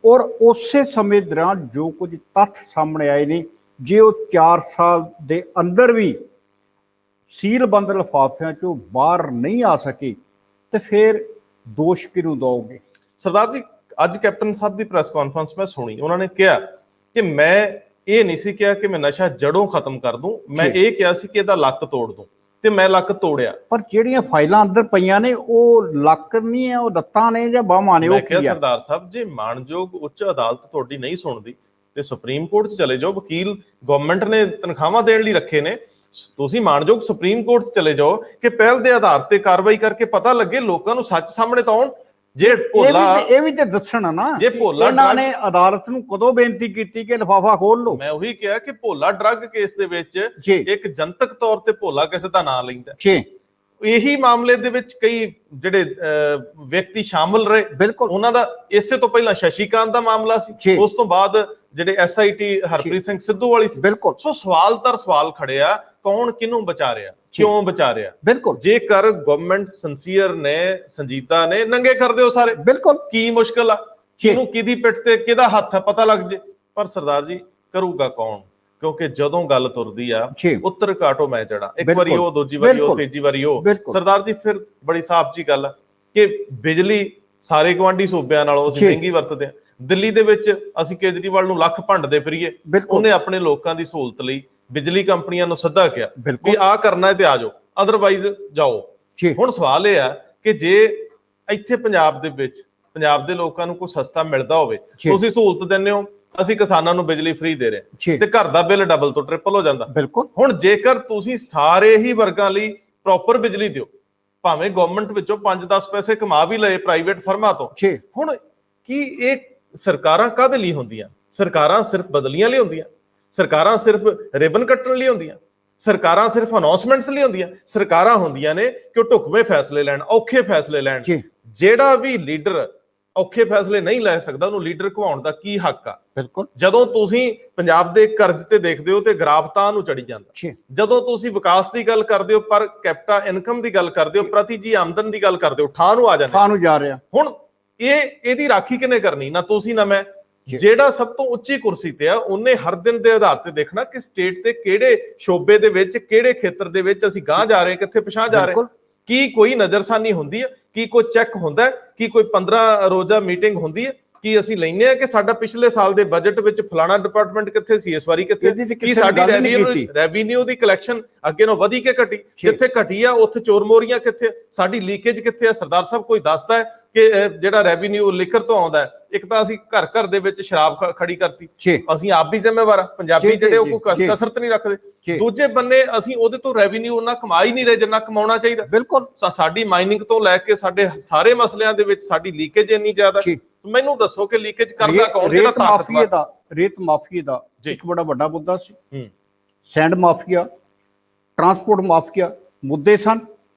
Speaker 2: ਔਰ ਉਸੇ ਸਮੇਂ ਦੌਰਾਨ ਜੋ ਕੁਝ ਤੱਥ ਸਾਹਮਣੇ ਆਏ ਨੇ, ਜੇ ਉਹ 4 ਸਾਲ ਦੇ ਅੰਦਰ ਵੀ ਸੀਲਬੰਦ ਲਿਫਾਫਿਆਂ ਚੋਂ ਬਾਹਰ ਨਹੀਂ ਆ ਸਕੇ ਤੇ ਫਿਰ ਦੋਸ਼ ਕਿਹਨੂੰ ਦਓਗੇ?
Speaker 1: ਸਰਦਾਰ ਜੀ, ਅੱਜ ਕੈਪਟਨ ਸਾਹਿਬ ਦੀ ਪ੍ਰੈਸ ਕਾਨਫਰੰਸ ਮੈਂ ਸੁਣੀ, ਉਹਨਾਂ ਨੇ ਕਿਹਾ ਕਿ ਮੈਂ ਇਹ ਨਹੀਂ ਸੀ ਕਿਹਾ ਕਿ ਮੈਂ ਨਸ਼ਾ ਜੜੋਂ ਖਤਮ ਕਰ ਦੂੰ, ਮੈਂ ਇਹ ਕਿਹਾ ਸੀ ਕਿ ਇਹਦਾ ਲੱਕ ਤੋੜ ਦੂੰ, ਤੇ ਮੈਂ ਲੱਕ ਤੋੜਿਆ।
Speaker 2: ਪਰ ਜਿਹੜੀਆਂ ਫਾਈਲਾਂ ਅੰਦਰ ਪਈਆਂ ਨੇ ਉਹ ਲੱਕ ਨਹੀਂ ਹੈ, ਉਹ ਲੱਤਾਂ ਨੇ ਜਾਂ ਬਾਹਾਂ ਨੇ। ਉਹ
Speaker 1: ਕੀ ਹੈ ਸਰਦਾਰ ਸਾਹਿਬ, ਜੇ ਮਾਣਯੋਗ ਉੱਚ ਅਦਾਲਤ ਤੁਹਾਡੀ ਨਹੀਂ ਸੁਣਦੀ ਤੇ ਸੁਪਰੀਮ ਕੋਰਟ 'ਚ ਚਲੇ ਜਾਓ। ਵਕੀਲ ਗਵਰਨਮੈਂਟ ਨੇ ਤਨਖਾਹਾਂ ਦੇਣ ਲਈ ਰੱਖੇ ਨੇ, ਤੁਸੀਂ ਮਾਣਯੋਗ ਸੁਪਰੀਮ ਕੋਰਟ 'ਚ ਚਲੇ ਜਾਓ ਕਿ ਪਹਿਲ ਦੇ ਆਧਾਰ ਤੇ ਕਾਰਵਾਈ ਕਰਕੇ ਪਤਾ ਲੱਗੇ, ਲੋਕਾਂ ਨੂੰ ਸੱਚ ਸਾਹਮਣੇ ਤਾਂ ਆਉਣ। ਜੇ ਭੋਲਾ
Speaker 2: ਇਹ ਵੀ ਤੇ ਦੱਸਣ ਨਾ,
Speaker 1: ਜੇ ਭੋਲਾ
Speaker 2: ਇਹਨਾਂ ਨੇ ਅਦਾਲਤ ਨੂੰ ਕਦੋਂ ਬੇਨਤੀ ਕੀਤੀ ਕਿ ਲਿਫਾਫਾ ਖੋਲ ਲਓ?
Speaker 1: ਮੈਂ ਉਹੀ ਕਿਹਾ ਕਿ ਭੋਲਾ ਡਰੱਗ ਕੇਸ ਦੇ ਵਿੱਚ ਇੱਕ ਜਨਤਕ ਤੌਰ ਤੇ ਭੋਲਾ ਕਿਸੇ ਦਾ ਨਾਂ ਲੈਂਦਾ, ਇਹੀ ਮਾਮਲੇ ਦੇ ਵਿੱਚ ਕਈ ਜਿਹੜੇ ਵਿਅਕਤੀ ਸ਼ਾਮਲ ਰਹੇ,
Speaker 2: ਬਿਲਕੁਲ
Speaker 1: ਉਹਨਾਂ ਦਾ ਇਸੇ ਤੋਂ ਪਹਿਲਾਂ ਸ਼ਸ਼ੀਕਾਂਤ ਦਾ ਮਾਮਲਾ ਸੀ, ਉਸ ਤੋਂ ਬਾਅਦ ਜਿਹੜੇ SIT ਹਰਪ੍ਰੀਤ ਸਿੰਘ ਸਿੱਧੂ ਵਾਲੀ ਸੀ।
Speaker 2: ਬਿਲਕੁਲ।
Speaker 1: ਸੋ ਸਵਾਲ ਤਰ ਸਵਾਲ ਖੜਿਆ, ਕੌਣ ਕਿਹਨੂੰ ਬਚਾ ਰਿਹਾ, ਕਿਉਂ ਬਚਾ ਰਿਹਾ?
Speaker 2: ਬਿਲਕੁਲ।
Speaker 1: ਜੇਕਰ ਗਵਰਨਮੈਂਟ ਸਿੰਸੀਅਰ ਨੇ, ਸੰਜੀਦਾ ਨੇ, ਨੰਗੇ ਕਰ ਦਿਓ ਸਾਰੇ,
Speaker 2: ਬਿਲਕੁਲ,
Speaker 1: ਕੀ ਮੁਸ਼ਕਲ ਆ? ਕਿਹਨੂੰ ਕਿਹਦੀ ਪਿੱਠ ਤੇ ਕਿਹਦਾ ਹੱਥ ਹੈ ਪਤਾ ਲੱਗ ਜੇ। ਪਰ ਸਰਦਾਰ ਜੀ ਕਰੂਗਾ ਕੌਣ? ਕਿਉਂਕਿ ਜਦੋਂ ਗੱਲ ਤੁਰਦੀ ਆ ਉੱਤਰ ਕਾਟੋ ਮੈਂ ਜੜਾ, ਇੱਕ ਵਾਰੀ ਉਹ, ਦੂਜੀ ਵਾਰੀ ਉਹ, ਤੀਜੀ ਵਾਰੀ ਉਹ। ਸਰਦਾਰ ਜੀ ਫਿਰ ਬੜੀ ਸਾਫ਼ ਜੀ ਗੱਲ ਆ ਕਿ ਬਿਜਲੀ ਸਾਰੇ ਗਵਾਂਢੀ ਸੂਬਿਆਂ ਨਾਲੋਂ ਅਸੀਂ ਮਹਿੰਗੀ ਵਰਤਦੇ ਆ। ਦਿੱਲੀ ਦੇ ਵਿੱਚ ਅਸੀਂ ਕੇਜਰੀਵਾਲ ਨੂੰ ਲੱਖ ਭੰਡਦੇ ਫਿਰੀਏ, ਉਹਨੇ ਆਪਣੇ ਲੋਕਾਂ ਦੀ ਸਹੂਲਤ ਲਈ ਬਿਜਲੀ ਕੰਪਨੀਆਂ ਨੂੰ ਸੱਦਾ ਕਿਹਾ ਵੀ ਆਹ ਕਰਨਾ ਹੈ ਤੇ ਆ ਜਾਓ, ਅਦਰਵਾਈਜ਼ ਜਾਓ। ਹੁਣ ਸਵਾਲ ਇਹ ਆ ਕਿ ਜੇ ਇੱਥੇ ਪੰਜਾਬ ਦੇ ਵਿੱਚ ਪੰਜਾਬ ਦੇ ਲੋਕਾਂ ਨੂੰ ਕੋਈ ਸਸਤਾ ਮਿਲਦਾ ਹੋਵੇ, ਤੁਸੀਂ ਸਹੂਲਤ ਦਿੰਦੇ ਹੋ, ਅਸੀਂ ਕਿਸਾਨਾਂ ਨੂੰ ਬਿਜਲੀ ਫ੍ਰੀ ਦੇ ਰਹੇ ਤੇ ਘਰ ਦਾ ਬਿੱਲ ਡਬਲ ਤੋਂ ਟ੍ਰਿਪਲ ਹੋ ਜਾਂਦਾ। ਹੁਣ ਜੇਕਰ ਤੁਸੀਂ ਸਾਰੇ ਹੀ ਵਰਗਾਂ ਲਈ ਪ੍ਰੋਪਰ ਬਿਜਲੀ ਦਿਓ, ਭਾਵੇਂ ਗਵਰਨਮੈਂਟ ਵਿੱਚੋਂ 5-10 ਪੈਸੇ ਕਮਾ ਵੀ ਲਏ ਪ੍ਰਾਈਵੇਟ ਫਰਮਾਂ ਤੋਂ, ਹੁਣ ਕੀ ਇਹ ਸਰਕਾਰਾਂ ਕਾਹਦੇ ਲਈ ਹੁੰਦੀਆਂ? ਸਰਕਾਰਾਂ ਸਿਰਫ ਬਦਲੀਆਂ ਲਈ ਹੁੰਦੀਆਂ? ਸਰਕਾਰਾਂ ਸਿਰਫ ਰਿਬਨ ਕੱਟਣ ਲਈ ਹੁੰਦੀਆਂ? ਸਰਕਾਰਾਂ ਸਿਰਫ ਅਨਾਉਂਸਮੈਂਟਸ ਲਈ ਹੁੰਦੀਆਂ? ਸਰਕਾਰਾਂ ਹੁੰਦੀਆਂ ਨੇ ਕਿ ਉਹ ਢੁਕਵੇਂ ਫੈਸਲੇ ਲੈਣ, ਔਖੇ ਫੈਸਲੇ ਲੈਣ। ਜਿਹੜਾ ਵੀ ਲੀਡਰ ਔਖੇ ਫੈਸਲੇ ਨਹੀਂ ਲੈ ਸਕਦਾ, ਉਹਨੂੰ ਲੀਡਰ ਘਵਾਉਣ ਦਾ ਕੀ ਹੱਕ ਆ?
Speaker 2: ਬਿਲਕੁਲ।
Speaker 1: ਜਦੋਂ ਤੁਸੀਂ ਪੰਜਾਬ ਦੇ ਕਰਜ਼ ਤੇ ਦੇਖਦੇ ਹੋ ਤੇ ਗ੍ਰਾਫ ਤਾਂ ਨੂੰ ਚੜੀ ਜਾਂਦਾ, ਜਦੋਂ ਤੁਸੀਂ ਵਿਕਾਸ ਦੀ ਗੱਲ ਕਰਦੇ ਹੋ, ਪਰ ਕੈਪੀਟਾ ਇਨਕਮ ਦੀ ਗੱਲ ਕਰਦੇ ਹੋ, ਪ੍ਰਤੀ ਜੀ ਆਮਦਨ ਦੀ ਗੱਲ ਕਰਦੇ ਹੋ, ਠਾਹ ਨੂੰ ਆ ਜਾਂਦਾ,
Speaker 2: ਠਾਹ ਨੂੰ ਜਾ ਰਿਹਾ।
Speaker 1: ਹੁਣ ਇਹਦੀ ਰਾਖੀ ਕਿਹਨੇ ਕਰਨੀ? ਨਾ ਤੁਸੀਂ ਨਾ ਮੈਂ। ਜਿਹੜਾ ਸਭ ਤੋਂ ਉੱਚੀ ਕੁਰਸੀ ਤੇ ਆ, ਉਹਨੇ ਹਰ ਦਿਨ ਦੇ ਆਧਾਰ ਤੇ ਦੇਖਣਾ ਕਿ ਸਟੇਟ ਤੇ ਕਿਹੜੇ ਸ਼ੋਬੇ ਦੇ ਵਿੱਚ, ਕਿਹੜੇ ਖੇਤਰ ਦੇ ਵਿੱਚ ਅਸੀਂ ਗਾਂਹ ਜਾ ਰਹੇ, ਕਿੱਥੇ ਪਿਛਾਂਹ ਜਾ ਰਹੇ। ਕੀ ਕੋਈ ਨਜ਼ਰਸਾਨੀ ਹੁੰਦੀ ਹੈ? ਕੀ ਕੋਈ ਚੈੱਕ ਹੁੰਦਾ ਹੈ? ਕੀ ਕੋਈ 15 ਰੋਜ਼ਾ ਮੀਟਿੰਗ ਹੁੰਦੀ ਹੈ? ਕੀ ਅਸੀਂ ਲੈਨੇ ਆ ਕਿ ਸਾਡਾ ਪਿਛਲੇ ਸਾਲ ਦੇ ਬਜਟ ਵਿੱਚ ਫਲਾਣਾ ਡਿਪਾਰਟਮੈਂਟ ਕਿੱਥੇ ਸੀ, ਇਸ ਵਾਰੀ ਕਿੱਥੇ? ਕੀ ਸਾਡੀ ਰੈਵਨਿਊ ਦੀ ਕਲੈਕਸ਼ਨ ਅੱਗੇ ਨਾਲੋਂ ਵਧੀ ਕੇ ਘਟੀ? ਜਿੱਥੇ ਘਟੀ ਆ ਉੱਥੇ ਚੋਰ ਮੋਰੀਆਂ ਕਿੱਥੇ? ਸਾਡੀ ਲੀਕੇਜ ਕਿੱਥੇ ਆ? ਸਰਦਾਰ ਸਾਹਿਬ ਕੋਈ ਦੱਸਦਾ ਹੈ ਕਿ ਜਿਹੜਾ ਰੈਵਨਿਊ ਲਿਕਰ ਤੋਂ ਆਉਂਦਾ ਹੈ? ਇੱਕ ਤਾਂ ਅਸੀਂ ਘਰ ਘਰ ਦੇ ਵਿੱਚ ਸ਼ਰਾਬ ਖੜੀ ਕਰਤੀ, ਅਸੀਂ ਆਪ ਵੀ ਜ਼ਿੰਮੇਵਾਰ ਆ, ਪੰਜਾਬੀ ਜਿਹੜੇ ਉਹ ਕੋਈ ਕਸਰਤ ਨਹੀਂ ਰੱਖਦੇ। ਦੂਜੇ ਬੰਨੇ ਅਸੀਂ ਉਹਦੇ ਤੋਂ ਰੈਵਨਿਊ ਉਹਨਾਂ ਕਮਾ ਹੀ ਨਹੀਂ ਰਹੇ ਜਿੰਨਾ ਕਮਾਉਣਾ ਚਾਹੀਦਾ। ਬਿਲਕੁਲ। ਸਾਡੀ ਮਾਈਨਿੰਗ ਤੋਂ ਲੈ ਕੇ ਸਾਡੇ ਸਾਰੇ ਮਸਲਿਆਂ ਦੇ ਵਿੱਚ ਸਾਡੀ ਲੀਕੇਜ ਇੰਨੀ ਜ਼ਿਆਦਾ। ਮੈਨੂੰ ਦੱਸੋ ਕਿ ਲੀਕੇਜ ਕਰਦਾ ਕੌਣ? ਜਿਹੜਾ
Speaker 2: ਰੇਤ ਮਾਫੀਏ ਦਾ ਇੱਕ ਬੜਾ ਵੱਡਾ ਮੁੱਦਾ ਸੀ, ਸੈਂਡ ਮਾਫੀਆ, ਟਰਾਂਸਪੋਰਟ ਮਾਫੀਆ ਮੁੱਦੇ ਸਨ।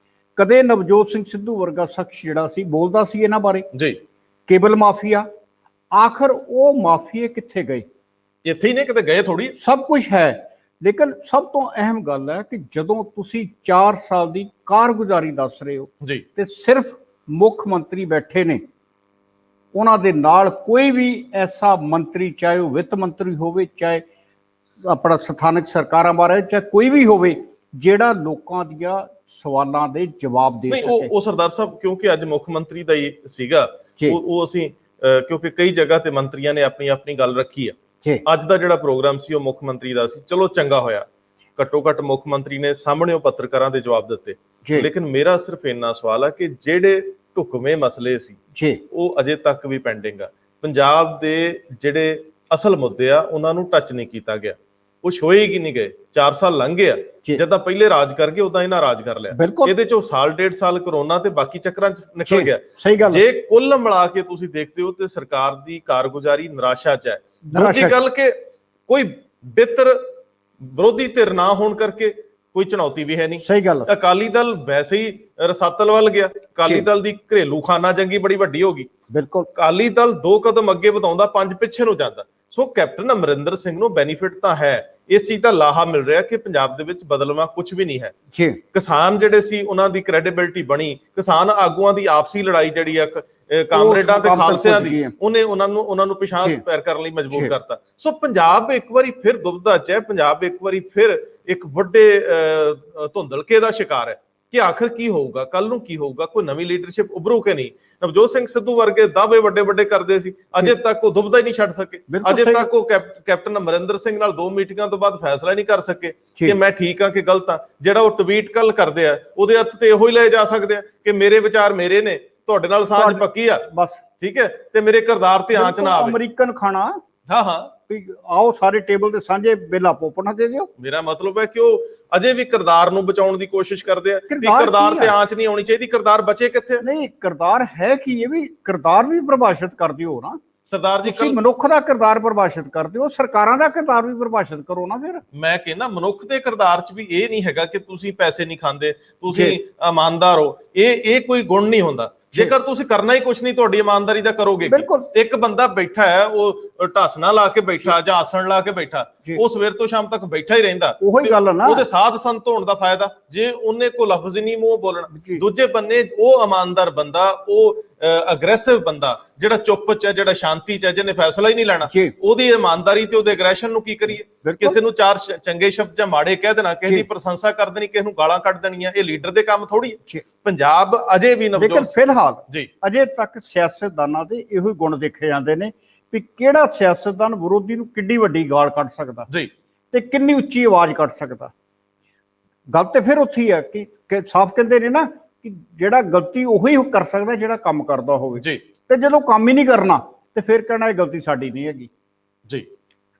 Speaker 2: ਕਦੇ ਨਵਜੋਤ ਸਿੰਘ ਸਿੱਧੂ ਵਰਗਾ ਸ਼ਖਸ ਜਿਹੜਾ ਸੀ ਬੋਲਦਾ ਸੀ ਇਹਨਾਂ ਬਾਰੇ ਜੀ। ਕੇਬਲ ਮਾਫੀਆ, ਆਖਰ ਉਹ ਮਾਫੀਏ ਕਿੱਥੇ ਗਏ?
Speaker 1: ਇੱਥੇ ਹੀ ਨੇ, ਕਿਤੇ ਗਏ ਥੋੜੀ।
Speaker 2: ਸਭ ਕੁਝ ਹੈ, ਲੇਕਿਨ ਸਭ ਤੋਂ ਅਹਿਮ ਗੱਲ ਹੈ ਕਿ ਜਦੋਂ ਤੁਸੀਂ 4 ਸਾਲ ਦੀ ਕਾਰਗੁਜ਼ਾਰੀ ਦੱਸ ਰਹੇ ਹੋ ਜੀ, ਤੇ ਸਿਰਫ ਮੁੱਖ ਮੰਤਰੀ ਬੈਠੇ ਨੇ, ਉਹਨਾਂ ਦੇ ਨਾਲ ਕੋਈ ਵੀ ਐਸਾ ਮੰਤਰੀ, ਚਾਹੇ ਉਹ ਵਿੱਤ ਮੰਤਰੀ ਹੋਵੇ, ਚਾਹੇ ਆਪਣਾ ਸਥਾਨਕ ਸਰਕਾਰਾਂ ਬਾਰੇ, ਚਾਹੇ ਕੋਈ ਵੀ ਹੋਵੇ, ਜਿਹੜਾ ਲੋਕਾਂ ਦੀਆਂ ਸਵਾਲਾਂ ਦੇ ਜਵਾਬ ਦੇ ਸਕੇ।
Speaker 1: ਉਹ ਸਰਦਾਰ ਸਾਹਿਬ ਕਿਉਂਕਿ ਅੱਜ ਮੁੱਖ ਮੰਤਰੀ ਦਾ ਹੀ ਸੀਗਾ, ਉਹ ਅਸੀਂ ਕਿਉਂਕਿ ਕਈ ਜਗ੍ਹਾ ਤੇ ਮੰਤਰੀਆਂ ਨੇ ਆਪਣੀ ਆਪਣੀ ਗੱਲ ਰੱਖੀ ਆ। ਅੱਜ ਦਾ ਜਿਹੜਾ ਪ੍ਰੋਗਰਾਮ ਸੀ ਉਹ ਮੁੱਖ ਮੰਤਰੀ ਦਾ ਸੀ, ਚਲੋ ਚੰਗਾ ਹੋਇਆ, ਘੱਟੋ ਘੱਟ ਮੁੱਖ ਮੰਤਰੀ ਨੇ ਸਾਹਮਣੇ ਉਹ ਪੱਤਰਕਾਰਾਂ ਦੇ ਜਵਾਬ ਦਿੱਤੇ। ਲੇਕਿਨ ਮੇਰਾ ਸਿਰਫ ਇੰਨਾ ਸਵਾਲ ਆ ਕਿ ਜਿਹੜੇ ਢੁਕਵੇਂ ਮਸਲੇ ਸੀ ਉਹ ਅਜੇ ਤੱਕ ਵੀ ਪੈਂਡਿੰਗ ਆ। ਪੰਜਾਬ ਦੇ ਜਿਹੜੇ ਅਸਲ ਮੁੱਦੇ ਆ ਉਹਨਾਂ ਨੂੰ ਟੱਚ ਨਹੀਂ ਕੀਤਾ ਗਿਆ, ਉਹ ਛੋਏ ਹੀ ਨਹੀਂ ਗਏ। 4 ਸਾਲ ਲੰਘ ਗਏ ਆ, ਜਿੱਦਾਂ ਪਹਿਲੇ ਰਾਜ ਕਰ ਗਏ ਉਦਾਂ ਇਹਨਾਂ ਰਾਜ ਕਰ ਲਿਆ। ਇਹਦੇ ਚੋਂ ਸਾਲ 1.5 ਸਾਲ ਕਰੋਨਾ ਤੇ ਬਾਕੀ ਚੱਕਰਾਂ ਚ ਨਿਕਲ ਗਿਆ। ਜੇ ਕੁੱਲ ਮਿਲਾ ਕੇ ਤੁਸੀਂ ਦੇਖਦੇ ਹੋ ਤੇ ਸਰਕਾਰ ਦੀ ਕਾਰਗੁਜ਼ਾਰੀ ਨਿਰਾਸ਼ਾ ਚ ਹੈ। ਦੂਜੀ ਗੱਲ ਕਿ ਕੋਈ ਬਿਹਤਰ ਵਿਰੋਧੀ ਧਿਰ ਨਾ ਹੋਣ ਕਰਕੇ ਕੋਈ ਚੁਣੌਤੀ ਵੀ ਹੈ ਨਹੀਂ।
Speaker 2: ਸਹੀ ਗੱਲ।
Speaker 1: ਅਕਾਲੀ ਦਲ ਵੈਸੇ ਹੀ ਰਸਾਤਲ ਵੱਲ ਗਿਆ, ਅਕਾਲੀ ਦਲ ਦੀ ਘਰੇਲੂ ਖਾਨਾ ਜੰਗੀ ਬੜੀ ਵੱਡੀ ਹੋ ਗਈ। ਬਿਲਕੁਲ। ਅਕਾਲੀ ਦਲ 2 ਕਦਮ ਅੱਗੇ ਵਧਾਉਂਦਾ, 5 ਪਿੱਛੇ ਨੂੰ ਜਾਂਦਾ। ਸੋ ਕੈਪਟਨ ਅਮਰਿੰਦਰ ਸਿੰਘ ਨੂੰ ਬੈਨੀਫਿਟ ਤਾਂ ਹੈ ਇਸ ਚੀਜ਼ ਦਾ ਲਾਹਾ ਮਿਲ ਰਿਹਾ ਕਿ ਪੰਜਾਬ ਦੇ ਵਿੱਚ ਬਦਲਵਾਂ ਕੁਝ ਵੀ ਨਹੀਂ ਹੈ।
Speaker 2: ਜੀ
Speaker 1: ਕਿਸਾਨ ਜਿਹੜੇ ਸੀ ਉਹਨਾਂ ਦੀ ਕ੍ਰੈਡੀਬਿਲਿਟੀ ਬਣੀ, ਕਿਸਾਨ ਆਗੂਆਂ ਦੀ ਆਪਸੀ ਲੜਾਈ ਜਿਹੜੀ ਆ ਕਾਮਰੇਡਾਂ ਤੇ ਖਾਲਸਿਆਂ ਦੀ, ਉਹਨੇ ਉਹਨਾਂ ਨੂੰ ਪਿਛਾਂਹ ਪੈਰ ਕਰਨ ਲਈ ਮਜਬੂਰ ਕਰਤਾ। ਸੋ ਪੰਜਾਬ ਇੱਕ ਵਾਰੀ ਫਿਰ ਦੁਬਦਾ ਚ ਹੈ, ਪੰਜਾਬ ਇੱਕ ਵਾਰੀ ਫਿਰ ਇੱਕ ਵੱਡੇ ਧੁੰਦਲਕੇ ਦਾ ਸ਼ਿਕਾਰ ਹੈ ਕਿ ਆਖਰ ਕੀ ਹੋਊਗਾ, ਕੱਲ ਨੂੰ ਕੀ ਹੋਊਗਾ, ਕੋਈ ਨਵੀਂ ਲੀਡਰਸ਼ਿਪ ਉਭਰੂ ਕਿ ਨਹੀਂ। ਨਵਜੋਤ ਸਿੰਘ ਸਿੱਧੂ ਵਰਗੇ ਦਾਅਵੇ ਵੱਡੇ ਵੱਡੇ ਕਰਦੇ ਸੀ, ਅਜੇ ਤੱਕ ਉਹ ਦੁਬਦਾ ਹੀ ਨਹੀਂ ਛੱਡ ਸਕੇ। ਅਜੇ ਤੱਕ ਉਹ ਕੈਪਟਨ ਅਮਰਿੰਦਰ ਸਿੰਘ ਨਾਲ 2 ਮੀਟਿੰਗਾਂ ਤੋਂ ਬਾਅਦ ਫੈਸਲਾ ਨਹੀਂ ਕਰ ਸਕੇ ਕਿ ਮੈਂ ਠੀਕ ਹਾਂ ਕਿ ਗਲਤ ਹਾਂ। ਜਿਹੜਾ ਉਹ ਟਵੀਟ ਕੱਲ ਕਰਦੇ ਆ ਉਹਦੇ ਅਰਥ ਤੇ ਇਹੋ ਹੀ ਲਏ ਜਾ ਸਕਦੇ ਆ ਕਿ ਮੇਰੇ ਵਿਚਾਰ ਮੇਰੇ ਨੇ, ਤੁਹਾਡੇ ਨਾਲ ਸਾਂਝ ਪੱਕੀ ਆ ਬਸ, ਠੀਕ ਹੈ, ਤੇ ਮੇਰੇ ਕਿਰਦਾਰ ਤੇ ਆਂਚ ਨਾ ਆਵੇ।
Speaker 2: ਅਮਰੀਕਨ ਖਾਣਾ,
Speaker 1: ਹਾਂ
Speaker 2: ਆਓ ਸਾਰੇ ਟੇਬਲ ਤੇ ਸਾਂਝੇ ਬੇਲਾ ਪੋਪਣਾ ਦੇ ਦਿਓ।
Speaker 1: ਮੇਰਾ ਮਤਲਬ ਹੈ ਕਿ ਉਹ ਅਜੇ ਵੀ ਕਿਰਦਾਰ ਨੂੰ ਬਚਾਉਣ ਦੀ ਕੋਸ਼ਿਸ਼ ਕਰਦੇ ਆ ਕਿ ਕਿਰਦਾਰ ਤੇ ਆਂਚ ਨਹੀਂ ਆਉਣੀ ਚਾਹੀਦੀ। ਕਿਰਦਾਰ ਬਚੇ ਕਿੱਥੇ? ਨਹੀਂ, ਕਿਰਦਾਰ ਹੈ ਕੀ, ਇਹ ਵੀ ਕਿਰਦਾਰ ਵੀ ਪਰਿਭਾਸ਼ਿਤ ਕਰ ਦਿਓ ਨਾ ਸਰਦਾਰ ਜੀ। ਤੁਸੀਂ ਮਨੁੱਖ ਦਾ ਕਿਰਦਾਰ ਪਰਿਭਾਸ਼ਿਤ ਕਰ ਦਿਓ, ਸਰਕਾਰਾਂ ਦਾ ਕਿਰਦਾਰ ਵੀ ਪਰਿਭਾਸ਼ਿਤ ਕਰੋ ਨਾ। ਫਿਰ ਮੈਂ ਕਹਿੰਦਾ ਮਨੁੱਖ ਦੇ ਕਿਰਦਾਰ 'ਚ ਵੀ ਇਹ ਨਹੀਂ ਹੈਗਾ ਕਿ ਤੁਸੀਂ ਪੈਸੇ ਨਹੀਂ ਖਾਂਦੇ, ਤੁਸੀਂ ਇਮਾਨਦਾਰ ਹੋ। ਇਹ ਕੋਈ ਗੁਣ ਨਹੀਂ ਹੁੰਦਾ। ਜੇਕਰ ਤੁਸੀਂ ਕਰਨਾ ਹੀ ਕੁਛ ਨਹੀਂ, ਤੁਹਾਡੀ ਇਮਾਨਦਾਰੀ ਦਾ ਕਰੋਗੇ। ਇੱਕ ਬੰਦਾ ਬੈਠਾ ਹੈ, ਉਹ ਢਾਸਣਾ ਲਾ ਕੇ ਬੈਠਾ ਜਾਂ ਆਸਣ ਲਾ ਕੇ ਬੈਠਾ, ਉਹ ਸਵੇਰ ਤੋਂ ਸ਼ਾਮ ਤੱਕ ਬੈਠਾ ਹੀ ਰਹਿੰਦਾ। ਉਹੀ ਗੱਲ ਨਾ, ਉਹਦੇ ਸਾਧ ਸੰਤ ਹੋਣ ਦਾ ਫਾਇਦਾ ਜੇ ਉਹਨੇ ਕੋ ਲਫ਼ਜ਼ ਨਹੀਂ ਮੂੰਹ ਬੋਲਣਾ। ਦੂਜੇ ਬੰਨੇ ਉਹ ਇਮਾਨਦਾਰ ਬੰਦਾ, ਉਹ ਅਗਰੈਸਿਵ ਬੰਦਾ ਜਿਹੜਾ ਚੁੱਪ ਚ ਹੈ, ਜਿਹੜਾ ਸ਼ਾਂਤੀ ਚ ਹੈ, ਜਿਹਨੇ ਫੈਸਲਾ ਹੀ ਨਹੀਂ ਲੈਣਾ, ਉਹਦੀ ਇਮਾਨਦਾਰੀ ਤੇ ਉਹਦੇ ਐਗਰੈਸ਼ਨ ਨੂੰ ਕੀ ਕਰੀਏ? ਕਿਸੇ ਨੂੰ 4 ਚੰਗੇ ਸ਼ਬਦ ਜਾਂ ਮਾੜੇ ਕਹਿ ਦੇਣਾ, ਕਿਸੇ ਦੀ ਪ੍ਰਸ਼ੰਸਾ ਕਰ ਦੇਣੀ, ਕਿਸੇ ਨੂੰ ਗਾਲਾਂ ਕੱਢ ਦੇਣੀਆਂ, ਇਹ ਲੀਡਰ ਦੇ ਕੰਮ ਥੋੜੀ। ਪੰਜਾਬ ਅਜੇ ਵੀ ਲੇਕਿਨ ਫਿਲਹਾਲ ਜੀ ਅਜੇ ਤੱਕ ਸਿਆਸਤਦਾਨਾਂ ਦੇ ਇਹੋ ਹੀ ਗੁਣ ਦੇਖੇ ਜਾਂਦੇ ਨੇ ਵੀ ਕਿਹੜਾ ਸਿਆਸਤਦਾਨ ਵਿਰੋਧੀ ਨੂੰ ਕਿੱਡੀ ਵੱਡੀ ਗਾਲ ਕੱਢ ਸਕਦਾ ਜੀ ਤੇ ਕਿੰਨੀ ਉੱਚੀ ਆਵਾਜ਼ ਕੱਢ ਸਕਦਾ। ਗੱਲ ਤੇ ਫਿਰ ਉੱਥੇ ਹੀ ਹੈ ਕਿ ਸਾਫ਼ ਕਹਿੰਦੇ ਨੇ ਨਾ ਕਿ ਜਿਹੜਾ ਗਲਤੀ ਉਹੀ ਕਰ ਸਕਦਾ ਜਿਹੜਾ ਕੰਮ ਕਰਦਾ ਹੋਵੇ ਜੀ, ਤੇ ਜਦੋਂ ਕੰਮ ਹੀ ਨਹੀਂ ਕਰਨਾ ਤੇ ਫਿਰ ਕਹਿਣਾ ਇਹ ਗਲਤੀ ਸਾਡੀ ਨਹੀਂ ਹੈਗੀ ਜੀ।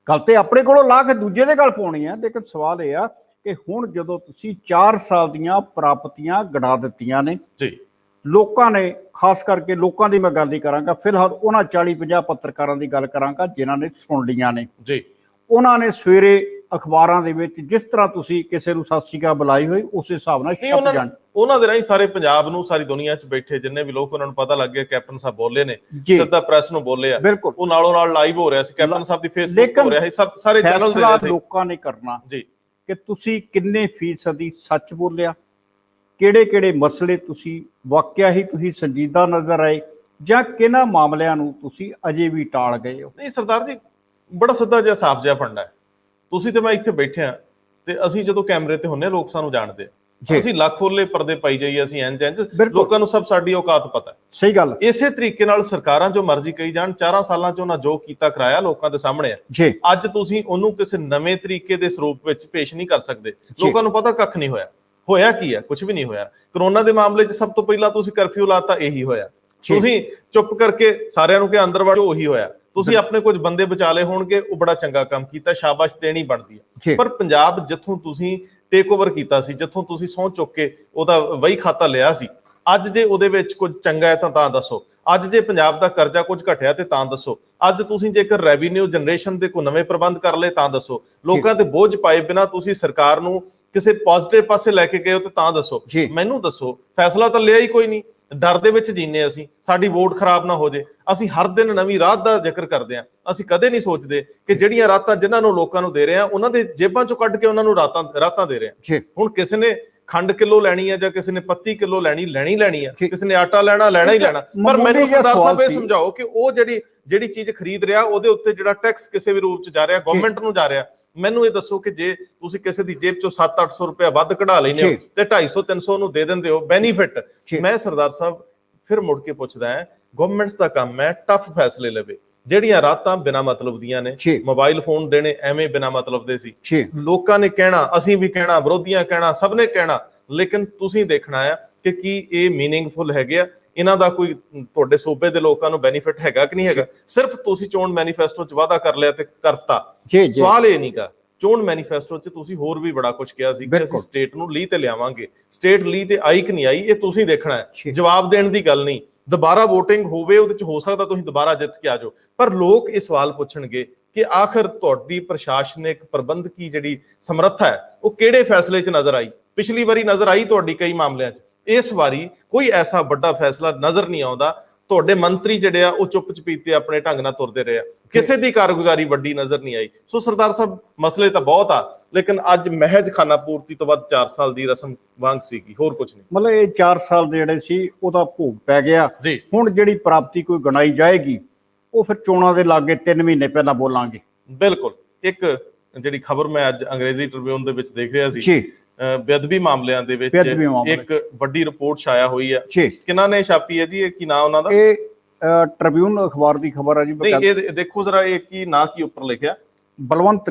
Speaker 1: ਗੱਲ ਤੇ ਆਪਣੇ ਕੋਲੋਂ ਲਾ ਕੇ ਦੂਜੇ ਦੇ ਗੱਲ ਪਾਉਣੀ ਹੈ। ਲੇਕਿਨ ਸਵਾਲ ਇਹ ਆ ਕਿ ਹੁਣ ਜਦੋਂ ਤੁਸੀਂ 4 ਸਾਲ ਦੀਆਂ ਪ੍ਰਾਪਤੀਆਂ ਗਿਣਾ ਦਿੱਤੀਆਂ ਨੇ ਜੀ, ਲੋਕਾਂ ਨੇ, ਖਾਸ ਕਰਕੇ ਲੋਕਾਂ ਦੀ ਮੈਂ ਗੱਲ ਨਹੀਂ ਕਰਾਂਗਾ, ਫਿਲਹਾਲ ਉਹਨਾਂ 40-50 ਪੱਤਰਕਾਰਾਂ ਦੀ ਗੱਲ ਕਰਾਂਗਾ ਜਿਨ੍ਹਾਂ ਨੇ ਸੁਣ ਲੀਆਂ ਨੇ ਜੀ। ਉਹਨਾਂ ਨੇ ਸਵੇਰੇ ਅਖਬਾਰਾਂ ਦੇ ਵਿੱਚ ਜਿਸ ਤਰ੍ਹਾਂ ਤੁਸੀਂ ਕਿਸੇ ਨੂੰ ਸਤਿ ਸ਼੍ਰੀ ਅਕਾਲ ਬੁਲਾਈ ਹੋਈ, ਉਸ ਹਿਸਾਬ ਨਾਲ ਛਪ ਜਾਣ। ਉਹਨਾਂ ਦੇ ਰਾਹੀਂ ਸਾਰੇ ਪੰਜਾਬ ਨੂੰ, ਸਾਰੀ ਦੁਨੀਆ 'ਚ ਬੈਠੇ ਜਿੰਨੇ ਵੀ ਲੋਕ, ਉਹਨਾਂ ਨੂੰ ਪਤਾ ਲੱਗ ਗਿਆ ਕੈਪਟਨ ਸਾਹਿਬ ਬੋਲੇ ਨੇ, ਸਿੱਧਾ ਪ੍ਰੈਸ ਨੂੰ ਬੋਲੇ ਆ। ਉਹ ਨਾਲੋਂ ਨਾਲ ਲਾਈਵ ਹੋ ਰਿਹਾ ਸੀ, ਕੈਪਟਨ ਸਾਹਿਬ ਦੀ ਫੇਸਬੁੱਕ ਹੋ ਰਿਹਾ ਸੀ, ਸਭ ਸਾਰੇ ਚੈਨਲ ਦੇ ਰਹੇ ਸੀ। ਲੋਕਾਂ ਨੇ ਕਰਨਾ ਜੀ ਕਿ ਤੁਸੀਂ ਕਿੰਨੇ ਫੀਸਦੀ ਸੱਚ ਬੋਲਿਆ, ਕਿਹੜੇ-ਕਿਹੜੇ ਮਸਲੇ ਤੁਸੀਂ ਵਾਕਿਆ ਹੀ ਤੁਸੀਂ ਸੰਜੀਦਾ ਨਜ਼ਰ ਆਏ, ਜਾਂ ਕਿਹਨਾਂ ਮਾਮਲਿਆਂ ਨੂੰ ਤੁਸੀਂ ਅਜੇ ਵੀ ਟਾਲ ਗਏ ਹੋ। ਨਹੀਂ ਸਰਦਾਰ ਜੀ, ਬੜਾ ਸਿੱਧਾ ਜਿਹਾ ਸਾਫ਼ ਜਿਹਾ ਫੰਡਾ ਹੈ। ਤੁਸੀਂ ਤੇ ਮੈਂ ਇੱਥੇ ਬੈਠੇ ਆ ਤੇ ਅਸੀਂ ਜਦੋਂ ਕੈਮਰੇ ਤੇ ਹੁੰਨੇ, ਲੋਕ ਸਾਨੂੰ ਜਾਣਦੇ ਆ। ਅਸੀਂ ਲੱਖ ਹੋਲੇ ਪਰਦੇ ਪਾਈ ਜਾਈਏ, ਅਸੀਂ ਇੰਜ ਲੋਕਾਂ ਨੂੰ ਸਭ ਸਾਡੀ ਔਕਾਤ ਪਤਾ। ਸਹੀ ਗੱਲ। ਇਸੇ ਤਰੀਕੇ ਨਾਲ ਸਰਕਾਰਾਂ ਜੋ ਮਰਜ਼ੀ ਕਹੀ ਜਾਣ, 4 ਸਾਲਾਂ 'ਚ ਉਹਨਾਂ ਜੋ ਕੀਤਾ ਕਰਾਇਆ ਲੋਕਾਂ ਦੇ ਸਾਹਮਣੇ ਆ। ਅੱਜ ਤੁਸੀਂ ਉਹਨੂੰ ਕਿਸੇ ਨਵੇਂ ਤਰੀਕੇ ਦੇ ਸਰੂਪ ਵਿੱਚ ਪੇਸ਼ ਨਹੀਂ ਕਰ ਸਕਦੇ। ਲੋਕਾਂ ਨੂੰ ਪਤਾ ਕੱਖ ਨਹੀਂ ਹੋਇਆ। ਹੋਇਆ ਕੀ ਹੈ? ਕੁਝ ਵੀ ਨਹੀਂ ਹੋਇਆ। ਕਰੋਨਾ ਦੇ ਮਾਮਲੇ 'ਚ ਸਭ ਤੋਂ ਪਹਿਲਾਂ ਤੁਸੀਂ ਕਰਫਿਊ ਲਾਤਾ, ਇਹੀ ਹੋਇਆ। ਤੁਸੀਂ ਚੁੱਪ ਕਰਕੇ ਸਾਰਿਆਂ ਨੂੰ ਕਿ ਅੰਦਰ ਵੜੋ, ਉਹੀ ਹੋਇਆ। ਤੁਸੀਂ ਆਪਣੇ ਕੁਝ ਬੰਦੇ ਬਚਾ ਲਏ ਹੋਣਗੇ, ਉਹ ਬੜਾ ਚੰਗਾ ਕੰਮ ਕੀਤਾ, ਸ਼ਾਬਾਸ਼ ਦੇਣੀ ਬਣਦੀ ਹੈ। ਪਰ ਪੰਜਾਬ ਜਿੱਥੋਂ ਤੁਸੀਂ ਟੇਕ ਓਵਰ ਕੀਤਾ ਸੀ, ਜਿੱਥੋਂ ਤੁਸੀਂ ਸਹੁੰ ਚੁੱਕ ਕੇ ਉਹਦਾ ਵਹੀ ਖਾਤਾ ਲਿਆ ਸੀ, ਅੱਜ ਜੇ ਉਹਦੇ ਵਿੱਚ ਕੁਝ ਚੰਗਾ ਹੈ ਤਾਂ ਦੱਸੋ। ਅੱਜ ਜੇ ਪੰਜਾਬ ਦਾ ਕਰਜ਼ਾ ਕੁਝ ਘਟਿਆ ਤੇ ਤਾਂ ਦੱਸੋ। ਅੱਜ ਤੁਸੀਂ ਜੇਕਰ ਰੈਵਨਿਊ ਜਨਰੇਸ਼ਨ ਦੇ ਕੋਈ ਨਵੇਂ ਪ੍ਰਬੰਧ ਕਰ ਲਏ ਤਾਂ ਦੱਸੋ। ਲੋਕਾਂ ਤੇ ਬੋਝ ਪਾਏ ਬਿਨਾਂ ਤੁਸੀਂ ਸਰਕਾਰ ਨੂੰ ਕਿਸੇ ਪੋਜ਼ਿਟਿਵ ਪਾਸੇ ਲੈ ਕੇ ਗਏ ਹੋ ਤੇ ਤਾਂ ਦੱਸੋ। ਮੈਨੂੰ ਦੱਸੋ, ਫੈਸਲਾ ਤਾਂ ਲਿਆ ਹੀ ਕੋਈ ਨਹੀਂ। ਡਰ ਦੇ ਵਿੱਚ ਜੀਨੇ ਅਸੀਂ, ਸਾਡੀ ਵੋਟ ਖਰਾਬ ਨਾ ਹੋ ਜੇ। ਅਸੀਂ ਹਰ ਦਿਨ ਨਵੀਂ ਰਾਤ ਦਾ ਜ਼ਿਕਰ ਕਰਦੇ ਹਾਂ। ਅਸੀਂ ਕਦੇ ਨਹੀਂ ਸੋਚਦੇ ਕਿ ਜਿਹੜੀਆਂ ਰਾਤਾਂ ਜਿਨ੍ਹਾਂ ਨੂੰ ਲੋਕਾਂ ਨੂੰ ਦੇ ਰਹੇ ਆ, ਉਹਨਾਂ ਦੇ ਜੇਬਾਂ ਚੋਂ ਕੱਢ ਕੇ ਉਹਨਾਂ ਨੂੰ ਰਾਤਾਂ ਦੇ ਰਹੇ ਆ। ਹੁਣ ਕਿਸੇ ਨੇ ਖੰਡ ਕਿਲੋ ਲੈਣੀ ਹੈ ਜਾਂ ਕਿਸੇ ਨੇ ਪੱਤੀ ਕਿਲੋ ਲੈਣੀ ਹੈ, ਕਿਸੇ ਨੇ ਆਟਾ ਲੈਣਾ ਹੀ ਲੈਣਾ। ਪਰ ਮੈਨੂੰ ਸਰਦਾਰ ਸਾਹਿਬ ਇਹ ਸਮਝਾਓ ਕਿ ਉਹ ਜਿਹੜੀ ਚੀਜ਼ ਖਰੀਦ ਰਿਹਾ, ਉਹਦੇ ਉੱਤੇ ਜਿਹੜਾ ਟੈਕਸ ਕਿਸੇ ਵੀ ਰੂਪ ਚ ਜਾ ਰਿਹਾ, ਗਵਰਨਮੈਂਟ ਨੂੰ ਜਾ ਰਿਹਾ। ਮੈਨੂੰ ਇਹ ਦੱਸੋ ਕਿ ਜੇ ਤੁਸੀਂ ਕਿਸੇ ਦੀ ਜੇਬ ਚੋਂ 700-800 ਰੁਪਇਆ ਵੱਧ ਕਢਾ ਲੈਂਦੇ ਹੋ ਤੇ 250-300 ਨੂੰ ਦੇ ਦਿੰਦੇ ਹੋ ਬੈਨੀਫਿਟ, ਮੈਂ ਸਰਦਾਰ ਸਾਹਿਬ ਫਿਰ ਮੁੜ ਕੇ ਪੁੱਛਦਾ ਹੈ, ਗਵਰਨਮੈਂਟਸ ਦਾ ਕੰਮ ਹੈ ਟਫ ਫੈਸਲੇ ਲਵੇ। ਜਿਹੜੀਆਂ ਰਾਤਾਂ ਬਿਨਾਂ ਮਤਲਬ ਦੀਆਂ ਨੇ, ਮੋਬਾਈਲ ਫੋਨ ਦੇਣੇ ਐਵੇਂ ਬਿਨਾਂ ਮਤਲਬ ਦੇ ਸੀ। ਲੋਕਾਂ ਨੇ ਕਹਿਣਾ, ਅਸੀਂ ਵੀ ਕਹਿਣਾ, ਵਿਰੋਧੀਆਂ ਕਹਿਣਾ, ਸਭ ਨੇ ਕਹਿਣਾ, ਲੇਕਿਨ ਤੁਸੀਂ ਦੇਖਣਾ ਹੈ ਕਿ ਕੀ ਇਹ ਮੀਨਿੰਗਫੁਲ ਹੈਗੇ ਆ, ਇਹਨਾਂ ਦਾ ਕੋਈ ਤੁਹਾਡੇ ਸੂਬੇ ਦੇ ਲੋਕਾਂ ਨੂੰ ਬੈਨੀਫਿਟ ਹੈਗਾ ਕਿ ਨਹੀਂ ਹੈਗਾ। ਸਿਰਫ ਤੁਸੀਂ ਚੋਣ ਮੈਨੀਫੈਸਟੋ 'ਚ ਵਾਅਦਾ ਕਰ ਲਿਆ ਤੇ ਕਰਤਾ। ਸਵਾਲ ਇਹ ਨਹੀਂਗਾ, ਚੋਣ ਮੈਨੀਫੈਸਟੋ 'ਚ ਤੁਸੀਂ ਹੋਰ ਵੀ ਬੜਾ ਕੁਝ ਕਿਹਾ ਸੀ ਕਿ ਅਸੀਂ ਸਟੇਟ ਨੂੰ ਲੀਹ ਤੇ ਲਿਆਵਾਂਗੇ। ਸਟੇਟ ਲੀਹ ਤੇ ਆਈ ਕਿ ਨਹੀਂ ਆਈ, ਇਹ ਤੁਸੀਂ ਦੇਖਣਾ ਹੈ। ਜਵਾਬ ਦੇਣ ਦੀ ਗੱਲ ਨਹੀਂ। ਦੁਬਾਰਾ VOTING ਹੋਵੇ, ਉਹਦੇ 'ਚ ਹੋ ਸਕਦਾ ਤੁਸੀਂ ਦੁਬਾਰਾ ਜਿੱਤ ਕੇ ਆ ਜਾਓ, ਪਰ ਲੋਕ ਇਹ ਸਵਾਲ ਪੁੱਛਣਗੇ ਕਿ ਆਖਰ ਤੁਹਾਡੀ ਪ੍ਰਸ਼ਾਸਨਿਕ ਪ੍ਰਬੰਧਕੀ ਜਿਹੜੀ ਸਮਰੱਥਾ ਹੈ, ਉਹ ਕਿਹੜੇ ਫੈਸਲੇ 'ਚ ਨਜ਼ਰ ਆਈ। ਪਿਛਲੀ ਵਾਰੀ ਨਜ਼ਰ ਆਈ ਤੁਹਾਡੀ ਕਈ ਮਾਮਲਿਆਂ 'ਚ, ਇਸ ਵਾਰੀ ਕੋਈ ਐਸਾ ਵੱਡਾ ਫੈਸਲਾ ਨਜ਼ਰ ਨਹੀਂ ਆਉਂਦਾ। ਤੁਹਾਡੇ ਮੰਤਰੀ ਜਿਹੜੇ ਆ ਉਹ ਚੁੱਪ ਚਪੀਤੇ ਆਪਣੇ ਢੰਗ ਨਾਲ ਤੁਰਦੇ ਰਹੇ ਆ, ਕਿਸੇ ਦੀ ਕਾਰਗੁਜ਼ਾਰੀ ਵੱਡੀ ਨਜ਼ਰ ਨਹੀਂ ਆਈ। ਸੋ ਸਰਦਾਰ ਸਾਹਿਬ ਮਸਲੇ ਤਾਂ ਬਹੁਤ ਆ, ਲੇਕਿਨ ਅੱਜ ਮਹਿਜ ਖਾਨਾ ਪੂਰਤੀ ਤੋਂ ਬਾਅਦ 4 ਸਾਲ ਦੀ ਰਸਮ ਵਾਂਗ ਸੀਗੀ, ਹੋਰ ਕੁਝ ਨਹੀਂ।
Speaker 2: ਮਤਲਬ ਇਹ 4 ਸਾਲ ਦੇ ਜਿਹੜੇ ਸੀ ਉਹਦਾ ਭੋਗ ਪੈ ਗਿਆ। ਹੁਣ ਜਿਹੜੀ ਪ੍ਰਾਪਤੀ ਕੋਈ ਗਣਾਈ ਜਾਏਗੀ ਉਹ ਫਿਰ ਚੋਣਾਂ ਦੇ ਲਾਗੇ 3 ਮਹੀਨੇ ਪਹਿਲਾਂ ਬੋਲਾਂਗੇ।
Speaker 1: ਬਿਲਕੁਲ। ਇੱਕ ਜਿਹੜੀ ਖਬਰ ਮੈਂ ਅੱਜ ਅੰਗਰੇਜ਼ੀ ਟ੍ਰਿਬਿਊਨ ਦੇ ਵਿੱਚ ਦੇਖ ਰਿਹਾ ਸੀ, ਬੇਅਦਬੀ ਮਾਮਲਿਆਂ ਦੇ ਵਿੱਚ ਇੱਕ ਵੱਡੀ ਰਿਪੋਰਟ ਛਾਇਆ ਹੋਈ ਹੈ। ਕਿਹਨਾਂ ਨੇ ਛਾਪੀ ਹੈ ਜੀ? ਇਹ ਕੀ ਨਾਮ ਉਹਨਾਂ ਦਾ?
Speaker 2: ਇਹ ਟ੍ਰਿਬਿਊਨ ਅਖਬਾਰ ਦੀ ਖਬਰ ਹੈ ਜੀ।
Speaker 1: ਨਹੀਂ, ਇਹ ਦੇਖੋ ਜਰਾ, ਇਹ ਕੀ ਨਾਂ ਕੀ ਉੱਪਰ ਲਿਖਿਆ?
Speaker 2: ਬਲਵੰਤ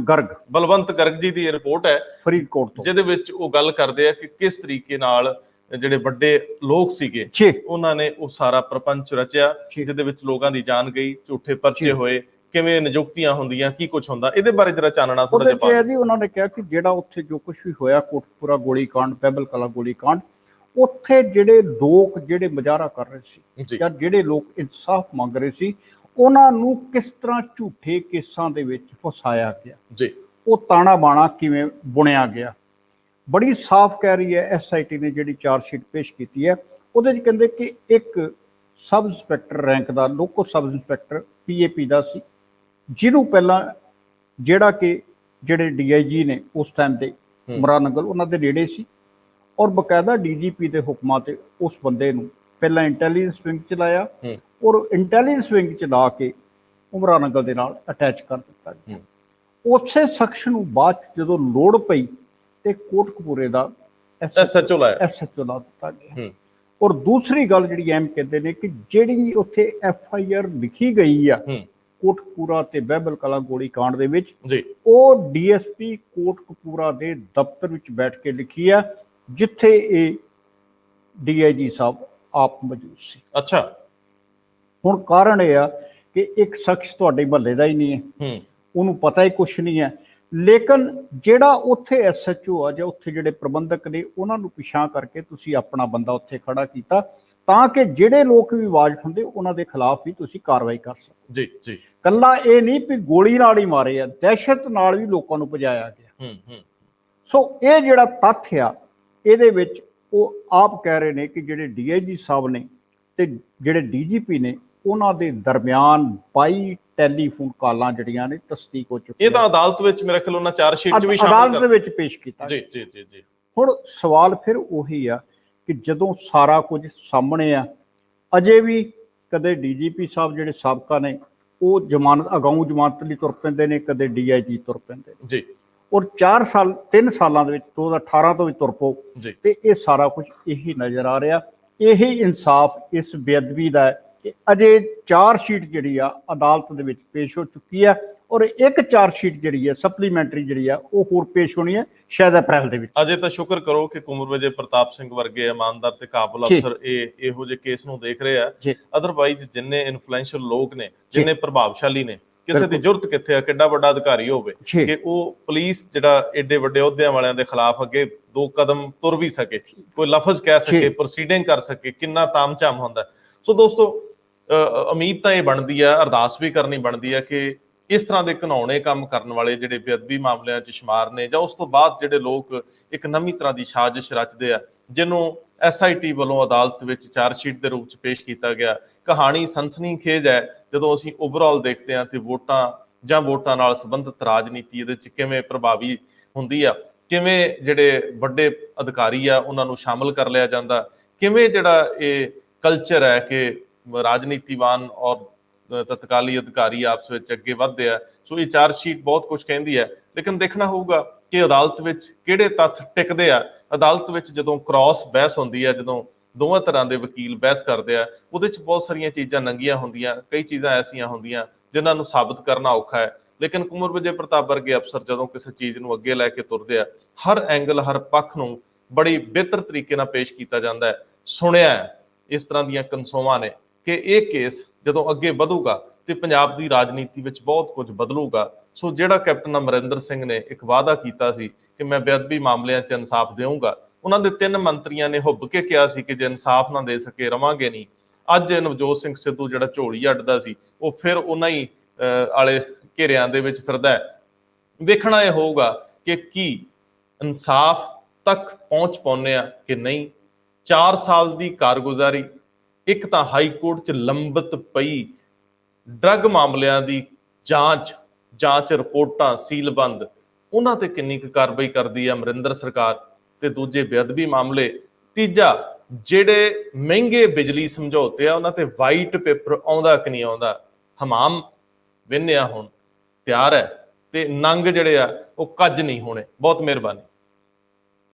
Speaker 2: ਗਰਗ
Speaker 1: ਜੀ ਦੀ ਰਿਪੋਰਟ ਹੈ
Speaker 2: ਫਰੀਦਕੋਟ ਤੋਂ,
Speaker 1: ਜਿਹਦੇ ਵਿੱਚ ਉਹ ਗੱਲ ਕਰਦੇ ਆ ਕਿ ਕਿਸ ਤਰੀਕੇ ਨਾਲ ਜਿਹੜੇ ਵੱਡੇ ਲੋਕ ਸੀਗੇ ਉਹਨਾਂ ਨੇ ਉਹ ਸਾਰਾ ਪ੍ਰਪੰਚ ਰਚਿਆ, ਜਿਹਦੇ ਵਿੱਚ ਲੋਕਾਂ ਦੀ ਜਾਨ ਗਈ, ਝੂਠੇ ਪਰਚੇ ਹੋਏ, ਕਿਵੇਂ ਨਿਯੁਕਤੀਆਂ ਹੁੰਦੀਆਂ, ਕੀ ਕੁਝ ਹੁੰਦਾ, ਇਹਦੇ ਬਾਰੇ ਜਰਾ ਚਾਨਣਾ ਥੋੜਾ ਜਿਹਾ ਪਾਓ
Speaker 2: ਜੀ। ਉਹਨਾਂ ਨੇ ਕਿਹਾ ਕਿ ਜਿਹੜਾ ਉੱਥੇ ਜੋ ਕੁਝ ਵੀ ਹੋਇਆ, ਕੋਟਕਪੂਰਾ ਗੋਲੀ ਕਾਂਡ, ਬਹਿਬਲ ਕਲਾਂ ਗੋਲੀ ਕਾਂਡ, ਉੱਥੇ ਜਿਹੜੇ ਲੋਕ ਜਿਹੜੇ ਮੁਜ਼ਾਹਰਾ ਕਰ ਰਹੇ ਸੀ ਜਾਂ ਜਿਹੜੇ ਲੋਕ ਇਨਸਾਫ ਮੰਗ ਰਹੇ ਸੀ, ਉਹਨਾਂ ਨੂੰ ਕਿਸ ਤਰ੍ਹਾਂ ਝੂਠੇ ਕੇਸਾਂ ਦੇ ਵਿੱਚ ਫਸਾਇਆ ਗਿਆ ਜੀ, ਉਹ ਤਾਣਾ ਬਾਣਾ ਕਿਵੇਂ ਬੁਣਿਆ ਗਿਆ। ਬੜੀ ਸਾਫ਼ ਕਹਿ ਰਹੀ ਹੈ SIT ਨੇ ਜਿਹੜੀ ਚਾਰਜ ਸ਼ੀਟ ਪੇਸ਼ ਕੀਤੀ ਹੈ। ਉਹਦੇ 'ਚ ਕਹਿੰਦੇ ਕਿ ਇੱਕ ਸਬ ਇੰਸਪੈਕਟਰ ਰੈਂਕ ਦਾ ਲੋਕਲ ਸਬ ਇੰਸਪੈਕਟਰ PAP ਦਾ ਸੀ, ਜਿਹਨੂੰ ਪਹਿਲਾਂ ਜਿਹੜਾ ਕਿ ਜਿਹੜੇ DIG ਨੇ ਉਸ ਟਾਈਮ ਦੇ ਉਮਰਾਨ ਨੰਗਲ ਉਹਨਾਂ ਦੇ ਨੇੜੇ ਸੀ, ਔਰ ਬਕਾਇਦਾ DGP ਦੇ ਹੁਕਮਾਂ ਤੇ ਉਸ ਬੰਦੇ ਨੂੰ ਪਹਿਲਾਂ ਇੰਟੈਲੀਜੈਂਸ ਵਿੰਗ ਚ ਲਾਇਆ, ਔਰ ਇੰਟੈਲੀਜੈਂਸ ਵਿੰਗ ਚ ਲਾ ਕੇ ਉਮਰਾਨ ਨੰਗਲ ਦੇ ਨਾਲ ਅਟੈਚ ਕਰ ਦਿੱਤਾ ਗਿਆ। ਉਸੇ ਸ਼ਖਸ ਨੂੰ ਬਾਅਦ ਜਦੋਂ ਲੋੜ ਪਈ ਤੇ ਕੋਟਕਪੂਰੇ ਦਾ SHO ਲਾ ਦਿੱਤਾ ਗਿਆ। ਔਰ ਦੂਸਰੀ ਗੱਲ ਜਿਹੜੀ ਅਹਿਮ ਕਹਿੰਦੇ ਨੇ ਕਿ ਜਿਹੜੀ ਉੱਥੇ FIR ਲਿਖੀ ਗਈ ਆ ਕੋਟਕਪੂਰਾ ਤੇ ਬਹਿਬਲ ਕਲਾਂ ਗੋਲੀ ਕਾਂਡ ਦੇ ਵਿੱਚ, ਉਹ DSP ਕੋਟਕਪੂਰਾ ਦੇ ਦਫ਼ਤਰ ਵਿੱਚ ਬੈਠ ਕੇ ਲਿਖੀ ਆ, ਜਿੱਥੇ ਇਹ DIG ਸਾਹਿਬ ਆਪ ਮੌਜੂਦ ਸੀ। ਅੱਛਾ, ਹੁਣ ਕਾਰਨ ਇਹ ਆ ਕਿ ਇੱਕ ਸ਼ਖਸ ਤੁਹਾਡੇ ਮਹੱਲੇ ਦਾ ਹੀ ਨਹੀਂ ਹੈ, ਉਹਨੂੰ ਪਤਾ ਹੀ ਕੁਛ ਨਹੀਂ ਹੈ, ਲੇਕਿਨ ਜਿਹੜਾ ਉੱਥੇ SHO ਆ ਜਾਂ ਉੱਥੇ ਜਿਹੜੇ ਪ੍ਰਬੰਧਕ ਨੇ ਉਹਨਾਂ ਨੂੰ ਪਿਛਾਂ ਕਰਕੇ ਤੁਸੀਂ ਆਪਣਾ ਬੰਦਾ ਉੱਥੇ ਖੜਾ ਕੀਤਾ ਤਾਂ ਕਿ ਜਿਹੜੇ ਲੋਕ ਵੀ ਆਵਾਜ਼ ਉਠਾਉਂਦੇ ਉਹਨਾਂ ਦੇ ਖਿਲਾਫ ਵੀ ਤੁਸੀਂ ਕਾਰਵਾਈ ਕਰ ਸਕੋ। ਜੀ ਜੀ, ਕੱਲਾ ਇਹ ਨਹੀਂ ਵੀ ਗੋਲੀ ਨਾਲ ਹੀ ਮਾਰੇ ਆ, ਦਹਿਸ਼ਤ ਨਾਲ ਵੀ ਲੋਕਾਂ ਨੂੰ ਭਜਾਇਆ ਗਿਆ। ਸੋ ਇਹ ਜਿਹੜਾ ਤੱਥ ਆ ਇਹਦੇ ਵਿੱਚ ਉਹ ਆਪ ਕਹਿ ਰਹੇ ਨੇ ਕਿ ਜਿਹੜੇ DIG ਸਾਹਿਬ ਨੇ ਤੇ ਜਿਹੜੇ DGP ਨੇ ਉਹਨਾਂ ਦੇ ਦਰਮਿਆਨ 22 ਟੈਲੀਫੋਨ ਕਾਲਾਂ ਜਿਹੜੀਆਂ ਨੇ ਤਸਦੀਕ ਹੋ ਚੁੱਕੀਆਂ।
Speaker 1: ਇਹ ਤਾਂ ਅਦਾਲਤ ਵਿੱਚ ਮੇਰੇ ਖਿਆਲ ਉਹਨਾਂ ਚਾਰ ਸ਼ੀਟ 'ਚ ਵੀ ਸ਼ਾਮਲ
Speaker 2: ਅਦਾਲਤ ਦੇ ਵਿੱਚ ਪੇਸ਼ ਕੀਤਾ। ਜੀ ਜੀ ਜੀ ਜੀ। ਹੁਣ ਸਵਾਲ ਫਿਰ ਉਹੀ ਆ ਕਿ ਜਦੋਂ ਸਾਰਾ ਕੁਝ ਸਾਹਮਣੇ ਆ, ਅਜੇ ਵੀ ਕਦੇ DGP ਸਾਹਿਬ ਜਿਹੜੇ ਸਾਬਕਾ ਨੇ ਉਹ ਜ਼ਮਾਨਤ ਅਗਾਊਂ ਜ਼ਮਾਨਤ ਲਈ ਤੁਰ ਪੈਂਦੇ ਨੇ, ਕਦੇ DIG ਤੁਰ ਪੈਂਦੇ ਨੇ ਜੀ, ਔਰ 3 ਸਾਲਾਂ ਦੇ ਵਿੱਚ 2018 ਤੋਂ ਵੀ ਤੁਰ ਪਓ ਤੇ ਇਹ ਸਾਰਾ ਕੁਝ ਇਹੀ ਨਜ਼ਰ ਆ ਰਿਹਾ। ਇਹੀ ਇਨਸਾਫ ਇਸ ਬੇਅਦਬੀ ਦਾ ਹੈ ਕਿ ਅਜੇ ਚਾਰਜ ਸ਼ੀਟ ਜਿਹੜੀ ਆ ਅਦਾਲਤ ਦੇ ਵਿੱਚ ਪੇਸ਼ ਹੋ ਚੁੱਕੀ ਆ, ਔਰ ਇੱਕ ਚਾਰਜ ਸ਼ੀਟ ਜਿਹੜੀ ਹੈ ਸਪਲੀਮੈਂਟਰੀ ਜਿਹੜੀ ਆ ਉਹ ਹੋਰ ਪੇਸ਼ ਹੋਣੀ ਹੈ ਸ਼ਾਇਦ ਅਪ੍ਰੈਲ ਦੇ ਵਿੱਚ।
Speaker 1: ਅਜੇ ਤਾਂ ਸ਼ੁਕਰ ਕਰੋ ਕਿ ਕੁੰਵਰ ਵਿਜੇ ਪ੍ਰਤਾਪ ਸਿੰਘ ਵਰਗੇ ਇਮਾਨਦਾਰ ਤੇ ਕਾਬਲ ਅਫਸਰ ਇਹੋ ਜਿਹੇ ਕੇਸ ਨੂੰ ਦੇਖ ਰਹੇ ਆ। ਅਦਰਵਾਈਜ਼ ਜਿੰਨੇ ਇਨਫਲੂਐਂਸ਼ੀਅਲ ਲੋਕ ਨੇ, ਜਿੰਨੇ ਪ੍ਰਭਾਵਸ਼ਾਲੀ ਨੇ, ਕਿਸੇ ਦੀ ਜ਼ਰੂਰਤ ਕਿੱਥੇ ਆ ਕਿੱਡਾ ਵੱਡਾ ਅਧਿਕਾਰੀ ਹੋਵੇ ਕਿ ਉਹ ਪੁਲਿਸ ਜਿਹੜਾ ਏਡੇ ਵੱਡੇ ਅਹੁਦਿਆਂ ਵਾਲਿਆਂ ਦੇ ਖਿਲਾਫ ਅੱਗੇ 2 ਕਦਮ ਤੁਰ ਵੀ ਸਕੇ, ਕੋਈ ਲਫ਼ਜ਼ ਕਹਿ ਸਕੇ, ਪ੍ਰੋਸੀਡਿੰਗ ਕਰ ਸਕੇ, ਕਿੰਨਾ ਤਾਮਝਾਮ ਹੁੰਦਾ। ਸੋ ਦੋਸਤੋ, ਉਮੀਦ ਤਾਂ ਇਹ ਬਣਦੀ ਆ, ਅਰਦਾਸ ਵੀ ਕਰਨੀ ਬਣਦੀ ਆ ਕਿ ਇਸ ਤਰ੍ਹਾਂ ਦੇ ਘਿਨਾਉਣੇ ਕੰਮ ਕਰਨ ਵਾਲੇ ਜਿਹੜੇ ਬੇਅਦਬੀ ਮਾਮਲਿਆਂ 'ਚ ਸ਼ੁਮਾਰ ਨੇ, ਜਾਂ ਉਸ ਤੋਂ ਬਾਅਦ ਜਿਹੜੇ ਲੋਕ ਇੱਕ ਨਵੀਂ ਤਰ੍ਹਾਂ ਦੀ ਸਾਜ਼ਿਸ਼ ਰਚਦੇ ਆ ਜਿਹਨੂੰ SIT ਵੱਲੋਂ ਅਦਾਲਤ ਵਿੱਚ ਚਾਰਜ ਸ਼ੀਟ ਦੇ ਰੂਪ 'ਚ ਪੇਸ਼ ਕੀਤਾ ਗਿਆ। ਕਹਾਣੀ ਸਨਸਨੀਖੇਜ਼ ਹੈ ਜਦੋਂ ਅਸੀਂ ਓਵਰਆਲ ਦੇਖਦੇ ਹਾਂ ਤੇ ਵੋਟਾਂ ਨਾਲ ਸੰਬੰਧਿਤ ਰਾਜਨੀਤੀ ਇਹਦੇ 'ਚ ਕਿਵੇਂ ਪ੍ਰਭਾਵੀ ਹੁੰਦੀ ਆ, ਕਿਵੇਂ ਜਿਹੜੇ ਵੱਡੇ ਅਧਿਕਾਰੀ ਆ ਉਹਨਾਂ ਨੂੰ ਸ਼ਾਮਲ ਕਰ ਲਿਆ ਜਾਂਦਾ, ਕਿਵੇਂ ਜਿਹੜਾ ਇਹ ਕਲਚਰ ਹੈ ਕਿ ਰਾਜਨੀਤੀਵਾਨ ਔਰ ਤਤਕਾਲੀ ਅਧਿਕਾਰੀ ਆਪਸ ਵਿੱਚ ਅੱਗੇ ਵਧਦੇ ਆ। ਸੋ ਇਹ ਚਾਰਜ ਸ਼ੀਟ ਬਹੁਤ ਕੁਝ ਕਹਿੰਦੀ ਹੈ, ਲੇਕਿਨ ਦੇਖਣਾ ਹੋਊਗਾ ਕਿ ਅਦਾਲਤ ਵਿੱਚ ਕਿਹੜੇ ਤੱਥ ਟਿਕਦੇ ਆ। ਅਦਾਲਤ ਵਿੱਚ ਜਦੋਂ ਕ੍ਰਾਸ ਬਹਿਸ ਹੁੰਦੀ ਹੈ, ਜਦੋਂ ਦੋਵਾਂ ਤਰ੍ਹਾਂ ਦੇ ਵਕੀਲ ਬਹਿਸ ਕਰਦੇ ਆ, ਉਹਦੇ 'ਚ ਬਹੁਤ ਸਾਰੀਆਂ ਚੀਜ਼ਾਂ ਨੰਗੀਆਂ ਹੁੰਦੀਆਂ, ਕਈ ਚੀਜ਼ਾਂ ਐਸੀਆਂ ਹੁੰਦੀਆਂ ਜਿਨ੍ਹਾਂ ਨੂੰ ਸਾਬਤ ਕਰਨਾ ਔਖਾ ਹੈ। ਲੇਕਿਨ ਕੁੰਵਰ ਵਿਜੇ ਪ੍ਰਤਾਪ ਵਰਗੇ ਅਫਸਰ ਜਦੋਂ ਕਿਸੇ ਚੀਜ਼ ਨੂੰ ਅੱਗੇ ਲੈ ਕੇ ਤੁਰਦੇ ਆ, ਹਰ ਐਂਗਲ, ਹਰ ਪੱਖ ਨੂੰ ਬੜੀ ਬਿਹਤਰ ਤਰੀਕੇ ਨਾਲ ਪੇਸ਼ ਕੀਤਾ ਜਾਂਦਾ ਹੈ। ਸੁਣਿਆ ਇਸ ਤਰ੍ਹਾਂ ਦੀਆਂ ਕਨਸੋਵਾਂ ਨੇ ਕਿ ਇਹ ਕੇਸ ਜਦੋਂ ਅੱਗੇ ਵਧੂਗਾ ਤੇ ਪੰਜਾਬ ਦੀ ਰਾਜਨੀਤੀ ਵਿੱਚ ਬਹੁਤ ਕੁਝ ਬਦਲੂਗਾ। ਸੋ ਜਿਹੜਾ ਕੈਪਟਨ ਅਮਰਿੰਦਰ ਸਿੰਘ ਨੇ ਇੱਕ ਵਾਅਦਾ ਕੀਤਾ ਸੀ ਕਿ ਮੈਂ ਬੇਅਦਬੀ ਮਾਮਲਿਆਂ 'ਚ ਇਨਸਾਫ ਦੇਵਾਂਗਾ, ਉਹਨਾਂ ਦੇ 3 ਮੰਤਰੀਆਂ ਨੇ ਹੁੱਬ ਕੇ ਕਿਹਾ ਸੀ ਕਿ ਜੇ ਇਨਸਾਫ ਨਾ ਦੇ ਸਕੇ ਰਵਾਂਗੇ ਨਹੀਂ। ਅੱਜ ਨਵਜੋਤ ਸਿੰਘ ਸਿੱਧੂ ਜਿਹੜਾ ਝੋਲੀ ਅੱਡਦਾ ਸੀ ਉਹ ਫਿਰ ਉਹਨਾਂ ਹੀ ਆਲੇ ਘੇਰਿਆਂ ਦੇ ਵਿੱਚ ਫਿਰਦਾ ਹੈ। ਵੇਖਣਾ ਇਹ ਹੋਊਗਾ ਕਿ ਕੀ ਇਨਸਾਫ ਤੱਕ ਪਹੁੰਚ ਪਾਉਂਦੇ ਆ ਕਿ ਨਹੀਂ। 4 ਸਾਲ ਦੀ ਕਾਰਗੁਜ਼ਾਰੀ, ਇੱਕ ਤਾਂ ਹਾਈ ਕੋਰਟ 'ਚ ਲੰਬਿਤ ਪਈ ਡਰੱਗ ਮਾਮਲਿਆਂ ਦੀ ਜਾਂਚ ਰਿਪੋਰਟਾਂ ਸੀਲਬੰਦ, ਉਹਨਾਂ ਤੇ ਕਿੰਨੀ ਕੁ ਕਾਰਵਾਈ ਕਰਦੀ ਹੈ ਅਮਰਿੰਦਰ ਸਰਕਾਰ, ਤੇ ਦੂਜੇ ਬੇਅਦਬੀ ਮਾਮਲੇ। ਤੀਜਾ, ਜਿਹੜੇ ਮਹਿੰਗੇ ਬਿਜਲੀ ਸਮਝੌਤੇ ਆ ਉਹਨਾਂ ਤੇ ਵਾਈਟ ਪੇਪਰ ਆਉਂਦਾ ਕਿ ਨਹੀਂ ਆਉਂਦਾ। ਹਮਾਮ ਵਿੰਨਿਆ ਹੁਣ ਤਿਆਰ ਹੈ ਤੇ ਨੰਗ ਜਿਹੜੇ ਆ ਉਹ ਕੱਜ ਨਹੀਂ ਹੋਣੇ। ਬਹੁਤ ਮਿਹਰਬਾਨੀ।